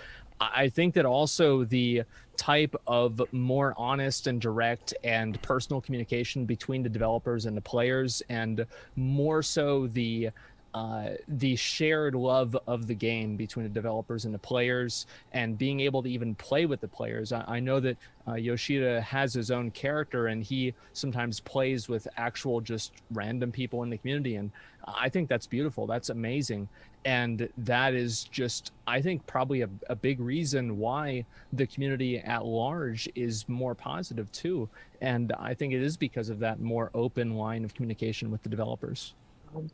E: I think that also the type of more honest and direct and personal communication between the developers and the players, and more so the the shared love of the game between the developers and the players, and being able to even play with the players. I know that Yoshida has his own character, and he sometimes plays with actual just random people in the community, and I think that's beautiful. That's amazing. And that is just, I think, probably a big reason why the community at large is more positive too. And I think it is because of that more open line of communication with the developers.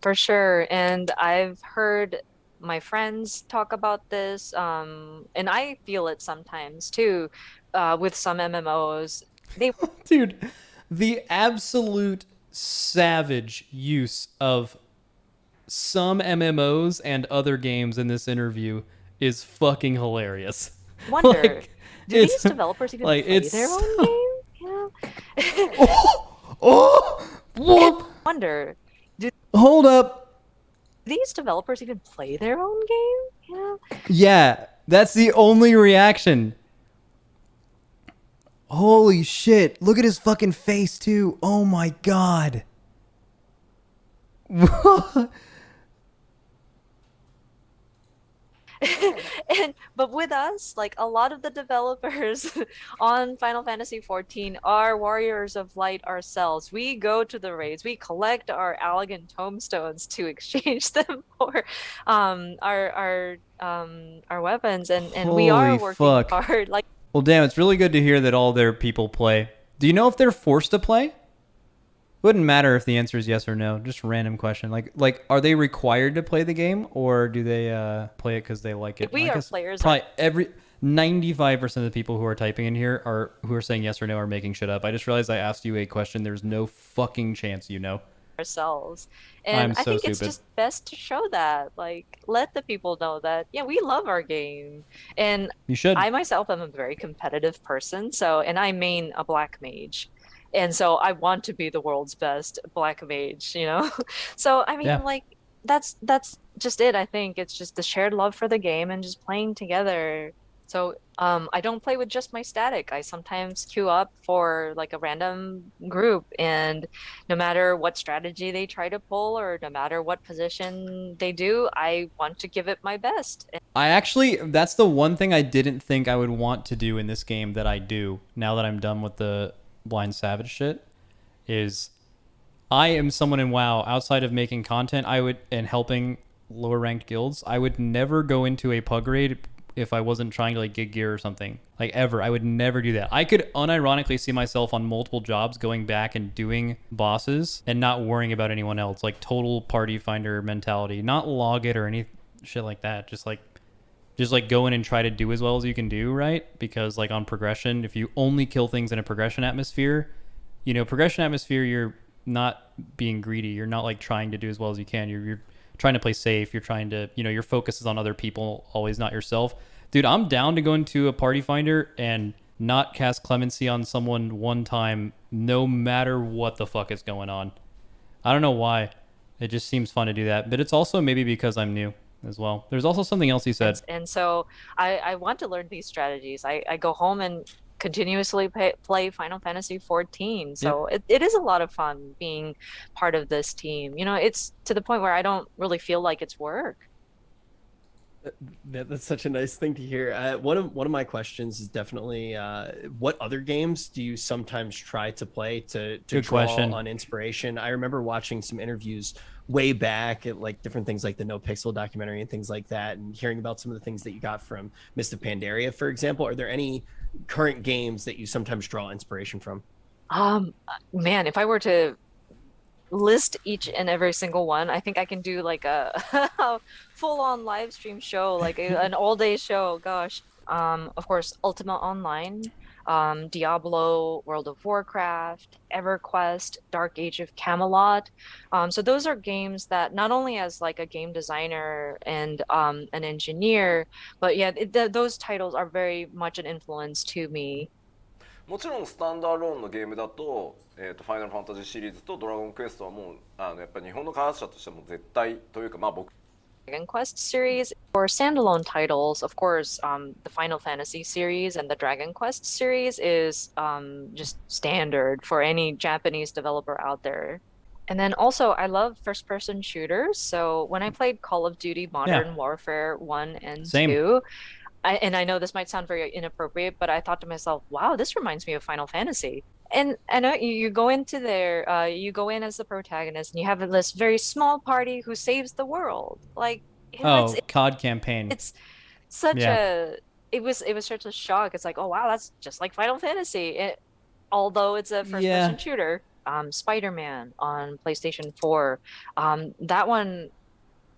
D: For sure. And I've heard my friends talk about this, and I feel it sometimes too, with some MMOs. They
A: Dude, the absolute savage use of some MMOs and other games in this interview is fucking hilarious.
D: wonder,
A: Like,
D: do these
A: it's-
D: developers even
A: like,
D: play
A: it's
D: their own
A: so-
D: game? You know?
A: Oh, whoop.
D: Wonder,
A: Hold up.
D: do these developers even play their own game? You know?
A: Yeah, that's the only reaction. Holy shit. Look at his fucking face, too. Oh my god.
D: But with us, like a lot of the developers on Final Fantasy XIV are warriors of light ourselves. We go to the raids, we collect our elegant tomestones to exchange them for our weapons, and we are
A: Holy
D: working
A: fuck.
D: hard. Like
A: Well, damn, it's really good to hear that all their people play. Do you know if they're forced to play? Wouldn't matter if the answer is yes or no. Just a random question. Like, are they required to play the game, or do they play it because they like it?
D: We
A: I
D: are
A: guess
D: players.
A: Probably 95% of the people who are typing in here who are saying yes or no are making shit up. I just realized I asked you a question. There's no fucking chance you know.
D: Ourselves,
A: I'm
D: and I
A: so
D: think it's
A: stupid.
D: just best to show that, like, let the people know that, yeah, we love our game. And
A: You should.
D: I myself am a very competitive person, so, and I main a black mage, and so I want to be the world's best black mage, you know. So I mean,
A: Yeah.
D: like, that's just it. I think it's just the shared love for the game and just playing together. So I don't play with just my static. I sometimes queue up for like a random group, and no matter what strategy they try to pull or no matter what position they do, I want to give it my best.
A: That's the one thing I didn't think I would want to do in this game that I do now that I'm done with the Blind Savage shit, is I am someone in WoW, outside of making content, and helping lower ranked guilds, I would never go into a pug raid if I wasn't trying to like get gear or something. Like ever. I would never do that. I could unironically see myself on multiple jobs going back and doing bosses and not worrying about anyone else. Like total party finder mentality. Not log it or any shit like that. Just like go in and try to do as well as you can do, right? Because like on progression, if you only kill things in a progression atmosphere, progression atmosphere, you're not being greedy. You're not like trying to do as well as you can. You're trying to play safe. You're trying to, your focus is on other people, always not yourself. Dude, I'm down to go into a party finder and not cast clemency on someone one time, no matter what the fuck is going on. I don't know why. It just seems fun to do that. But it's also maybe because I'm new as well. There's also something else he said.
D: And so I want to learn these strategies. I go home and continuously play Final Fantasy XIV. So it is a lot of fun being part of this team. It's to the point where I don't really feel like it's work.
C: That's such a nice thing to hear. One of my questions is definitely what other games do you sometimes try to play to
A: Good
C: draw
A: question.
C: on inspiration? I remember watching some interviews way back at like different things like the No Pixel documentary and things like that, and hearing about some of the things that you got from Mist of Pandaria, for example. Are there any current games that you sometimes draw inspiration from?
D: Man, if I were to list each and every single one, I think I can do like a full-on live stream show, like an all-day show. Gosh, of course, Ultima Online, Diablo, World of Warcraft, EverQuest, Dark Age of Camelot. So those are games that not only as like a game designer and an engineer, but yeah, those titles are very much an influence to me.
B: もちろんスタンドアローンのゲームだと、ファイナルファンタジーシリーズとドラゴンクエストはもうやっぱり日本の開発者としても絶対というか僕
D: Dragon Quest series. For standalone titles, of course, the Final Fantasy series and the Dragon Quest series is just standard for any Japanese developer out there. And then also, I love first-person shooters. So when I played Call of Duty Modern Warfare 1 and
A: Same.
D: 2, and I know this might sound very inappropriate, but I thought to myself, wow, this reminds me of Final Fantasy. And I know you go into there, you go in as the protagonist, and you have this very small party who saves the world. Like, you know,
A: Oh, COD campaign.
D: it's such
A: Yeah.
D: it was such a shock. It's like, oh wow, that's just like Final Fantasy. Although it's a first
A: Yeah.
D: person shooter. Spider-Man on PlayStation 4. That one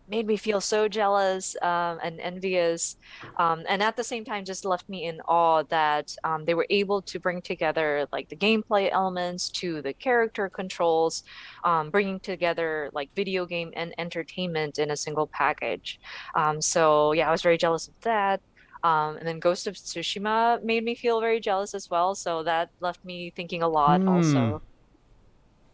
D: made me feel so jealous and envious, and at the same time just left me in awe that they were able to bring together like the gameplay elements to the character controls, bringing together like video game and entertainment in a single package. So yeah, I was very jealous of that. And then Ghost of Tsushima made me feel very jealous as well, so that left me thinking a lot also.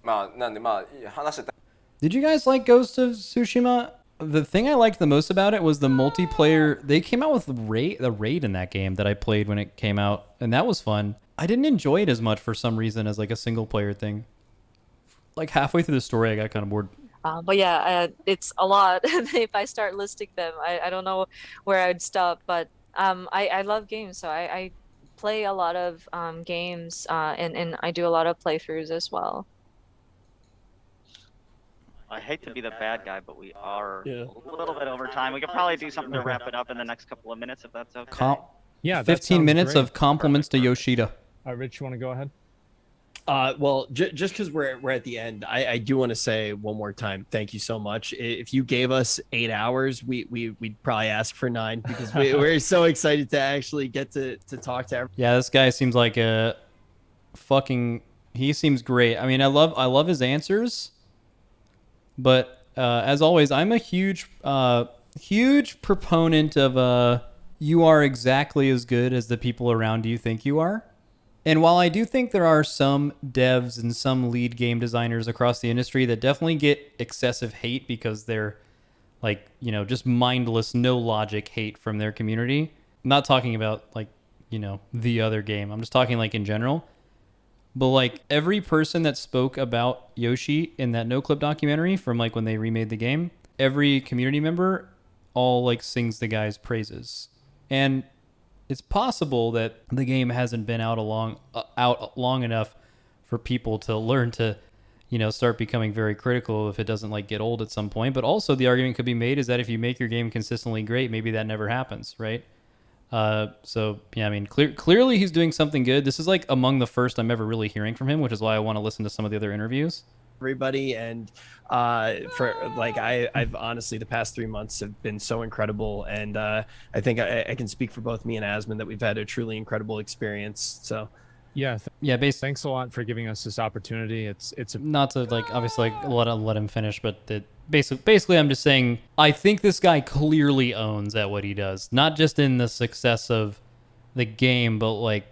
B: まあなんでまあ話してた
A: Did you guys like Ghost of Tsushima? The thing I liked the most about it was the multiplayer. They came out with the raid in that game that I played when it came out, and that was fun. I didn't enjoy it as much for some reason as like a single player thing. Like halfway through the story, I got kind of bored.
D: But yeah, it's a lot. If I start listing them, I don't know where I'd stop. But I love games, so I play a lot of games, and I do a lot of playthroughs as well.
F: I hate to be the bad guy, but we are
C: Yeah.
F: a little bit over time. We could probably do something to wrap it up in the next couple of minutes, if that's okay.
E: Yeah, that
A: 15
E: sounds
A: minutes
E: great.
A: of compliments to Yoshida.
E: Rich, you want to go ahead?
C: Well, just because we're at the end, I do want to say one more time, thank you so much. If you gave us 8 hours, we'd probably ask for 9 because we're so excited to actually get to talk to everyone.
A: Yeah, this guy seems like a fucking. He seems great. I mean, I love his answers, but as always, I'm a huge proponent of you are exactly as good as the people around you think you are. And while I do think there are some devs and some lead game designers across the industry that definitely get excessive hate because they're like, you know, just mindless, no logic hate from their community. I'm not talking about like, you know, the other game. I'm just talking like in general. But like every person that spoke about Yoshi in that No Clip documentary from like when they remade the game, every community member all like sings the guy's praises. And it's possible that the game hasn't been out long enough for people to learn to, you know, start becoming very critical if it doesn't like get old at some point. But also the argument could be made is that if you make your game consistently great, maybe that never happens, right? So yeah, I mean, clearly he's doing something good. This is like among the first I'm ever really hearing from him, which is why I want to listen to some of the other interviews.
C: Everybody, and for like I've honestly the past 3 months have been so incredible, and I think I can speak for both me and Asmon that we've had a truly incredible experience. So
E: Yeah.
A: Yeah, basically.
E: Thanks a lot for giving us this opportunity. It's
A: Not to like obviously like let him finish, but basically I'm just saying I think this guy clearly owns at what he does, not just in the success of the game, but like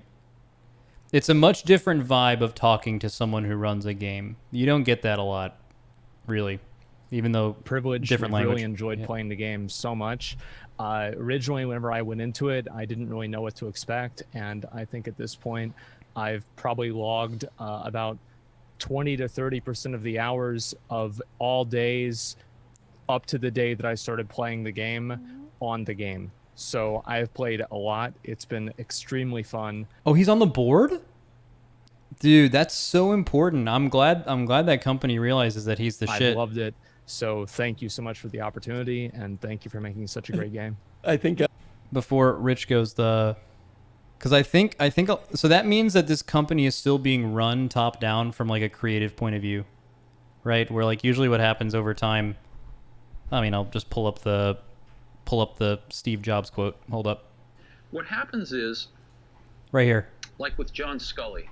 A: it's a much different vibe of talking to someone who runs a game. You don't get that a lot, really, even though
E: privilege.
A: different
E: I
A: language.
E: really enjoyed playing the game so much. Originally, whenever I went into it, I didn't really know what to expect, and I think at this point, I've probably logged about 20 to 30% of the hours of all days up to the day that I started playing the game on the game. So I've played a lot. It's been extremely fun.
A: Oh, he's on the board? Dude, that's so important. I'm glad that company realizes that he's the
E: I
A: shit.
E: loved it. So thank you so much for the opportunity, and thank you for making such a great game.
C: I think
A: Before Rich goes because I think so that means that this company is still being run top down from like a creative point of view, right? Where like usually what happens over time. I mean, I'll just pull up the Steve Jobs quote. Hold up.
G: What happens is,
A: Right here.
G: like with John Scully,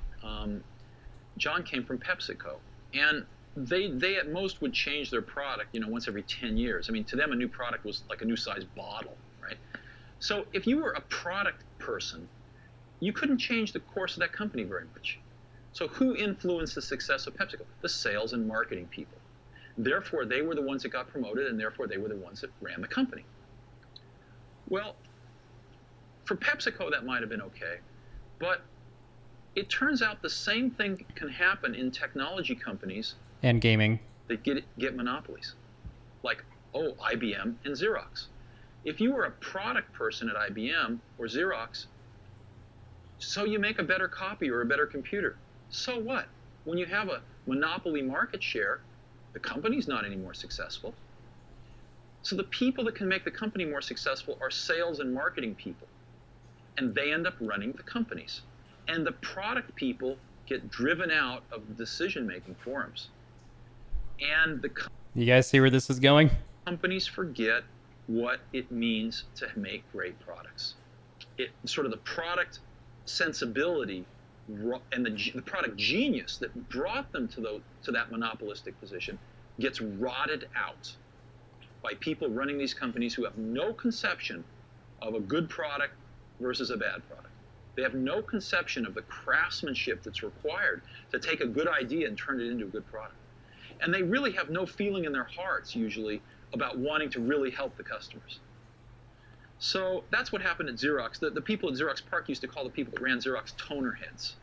G: John came from PepsiCo, and they at most would change their product, you know, once every 10 years. I mean, to them, a new product was like a new size bottle, right? So if you were a product person, you couldn't change the course of that company very much. So who influenced the success of PepsiCo? The sales and marketing people. Therefore, they were the ones that got promoted, and therefore they were the ones that ran the company. Well, for PepsiCo, that might have been okay, but it turns out the same thing can happen in technology companies
A: And gaming.
G: that get monopolies, like, oh, IBM and Xerox. If you were a product person at IBM or Xerox, so you make a better copy or a better computer. So what? When you have a monopoly market share, the company's not any more successful. So the people that can make the company more successful are sales and marketing people. And they end up running the companies. And the product people get driven out of the decision-making forums. And the
A: You guys see where this is going?
G: companies forget what it means to make great products. It sort of the product sensibility and the product genius that brought them to that monopolistic position gets rotted out by people running these companies who have no conception of a good product versus a bad product. They have no conception of the craftsmanship that's required to take a good idea and turn it into a good product. And they really have no feeling in their hearts, usually, about wanting to really help the customers. So that's what happened at Xerox. The people at Xerox PARC used to call the people that ran Xerox toner heads.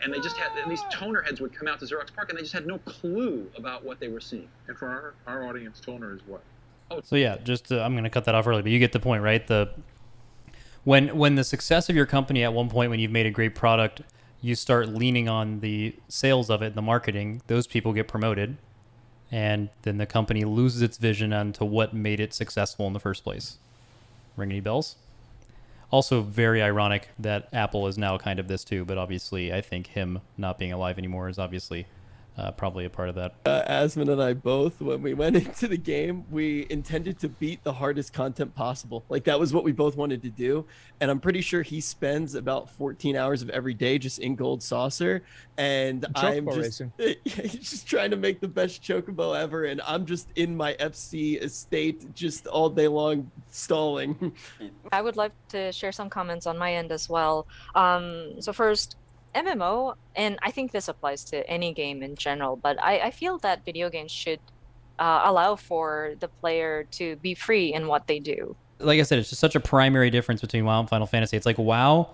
G: And they just had, and these toner heads would come out to Xerox PARC and they just had no clue about what they were seeing.
H: And for our audience, toner is what?
A: So yeah, just I'm going to cut that off early, but you get the point, right? When the success of your company at one point, when you've made a great product, you start leaning on the sales of it and the marketing, those people get promoted, and then the company loses its vision onto what made it successful in the first place. Ring any bells? Also very ironic that Apple is now kind of this too, but obviously I think him not being alive anymore is obviously probably a part of that.
C: Asmon and I both, when we went into the game, we intended to beat the hardest content possible. Like, that was what we both wanted to do. And I'm pretty sure he spends about 14 hours of every day just in Gold Saucer. And I'm just, he's just trying to make the best chocobo ever. And I'm just in my FC estate just all day long stalling.
D: I would like to share some comments on my end as well. So first, MMO, and I think this applies to any game in general, but I feel that video games should allow for the player to be free in what they do.
A: Like I said, it's just such a primary difference between WoW and Final Fantasy. It's like WoW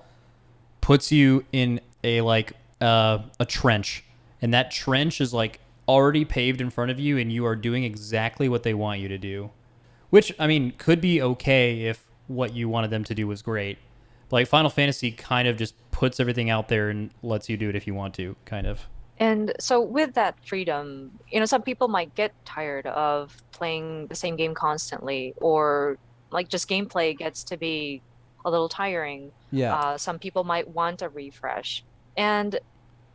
A: puts you in a trench, and that trench is like already paved in front of you, and you are doing exactly what they want you to do, which, I mean, could be okay if what you wanted them to do was great. Like, Final Fantasy kind of just puts everything out there and lets you do it if you want to, kind of.
D: And so with that freedom, some people might get tired of playing the same game constantly, or like just gameplay gets to be a little tiring.
A: Yeah.
D: Some people might want a refresh. And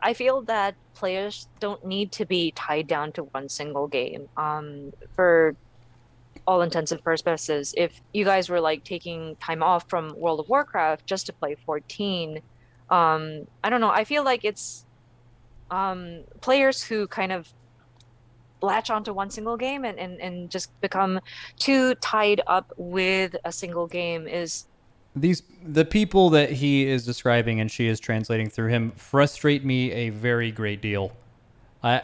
D: I feel that players don't need to be tied down to one single game. For all intents and purposes, if you guys were like taking time off from World of Warcraft just to play 14, I don't know, I feel like it's players who kind of latch onto one single game and just become too tied up with a single game is...
A: The people that he is describing and she is translating through him frustrate me a very great deal.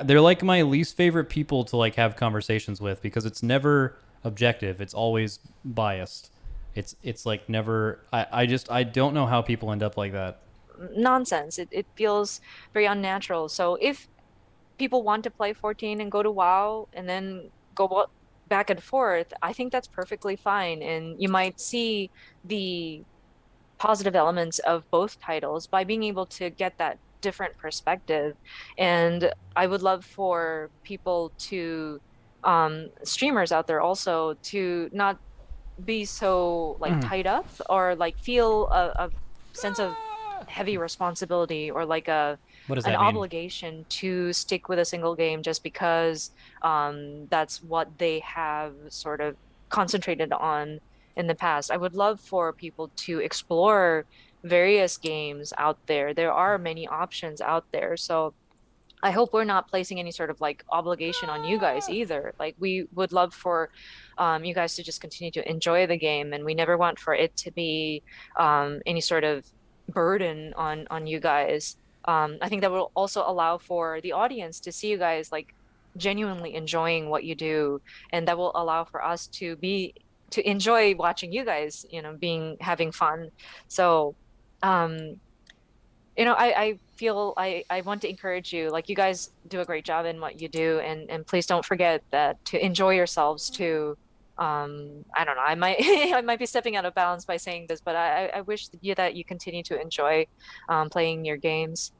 A: They're like my least favorite people to like have conversations with, because it's never objective. It's always biased. It's like never... I don't know how people end up like that.
D: Nonsense. It feels very unnatural. So if people want to play 14 and go to WoW and then go back and forth, I think that's perfectly fine. And you might see the positive elements of both titles by being able to get that different perspective. And I would love for people to streamers out there also to not be so like tied up, or like feel a sense of heavy responsibility, or like an obligation to stick with a single game just because that's what they have sort of concentrated on in the past. I would love for people to explore various games out there. There are many options out there. So I hope we're not placing any sort of like obligation on you guys either. Like, we would love for you guys to just continue to enjoy the game, and we never want for it to be any sort of burden on you guys. I think that will also allow for the audience to see you guys like genuinely enjoying what you do, and that will allow for us to enjoy watching you guys, having fun. So I I want to encourage you. Like, you guys do a great job in what you do, and please don't forget that to enjoy yourselves too. I don't know. I might I might be stepping out of bounds by saying this, but I wish that you continue to enjoy playing your games.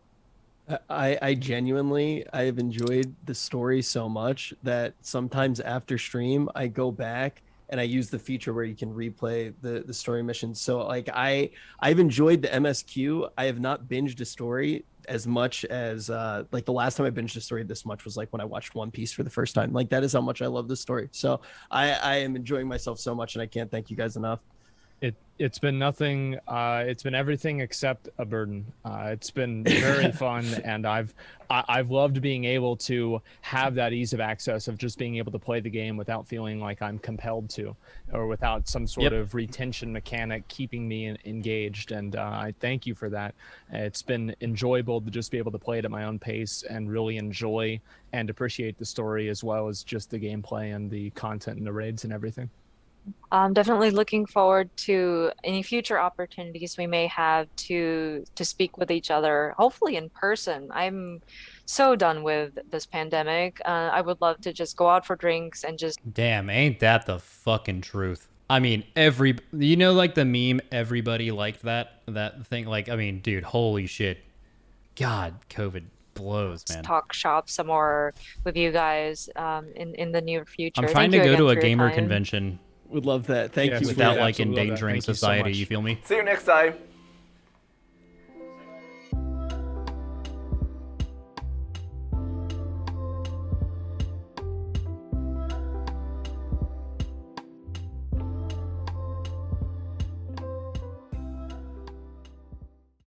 C: I genuinely, I have enjoyed the story so much that sometimes after stream I go back and I use the feature where you can replay the story missions. So like I've enjoyed the MSQ. I have not binged a story as much as like the last time I binged a story this much was like when I watched One Piece for the first time. Like that is how much I love this story. So I am enjoying myself so much, and I can't thank you guys enough.
E: It's been nothing. It's been everything except a burden. It's been very fun, and I've loved being able to have that ease of access of just being able to play the game without feeling like I'm compelled to, or without some sort of retention mechanic keeping me engaged. And I thank you for that. It's been enjoyable to just be able to play it at my own pace and really enjoy and appreciate the story as well as just the gameplay and the content and the raids and everything.
D: I'm definitely looking forward to any future opportunities we may have to speak with each other, hopefully in person. I'm so done with this pandemic. I would love to just go out for drinks and just...
A: Damn, ain't that the fucking truth? I mean, you know, like the meme, everybody liked that thing. Like, I mean, dude, holy shit. God, COVID blows, man.
D: talk shop some more with you guys in the near future.
A: I'm trying
D: Thank
A: to
D: you
A: go
D: again
A: to a
D: for your
A: gamer
D: time.
A: convention
C: Would love that. Thank you.
A: without like
E: Absolutely love that.
A: endangering
E: Thank you so
A: society.
E: much.
A: You feel me?
B: See you next time.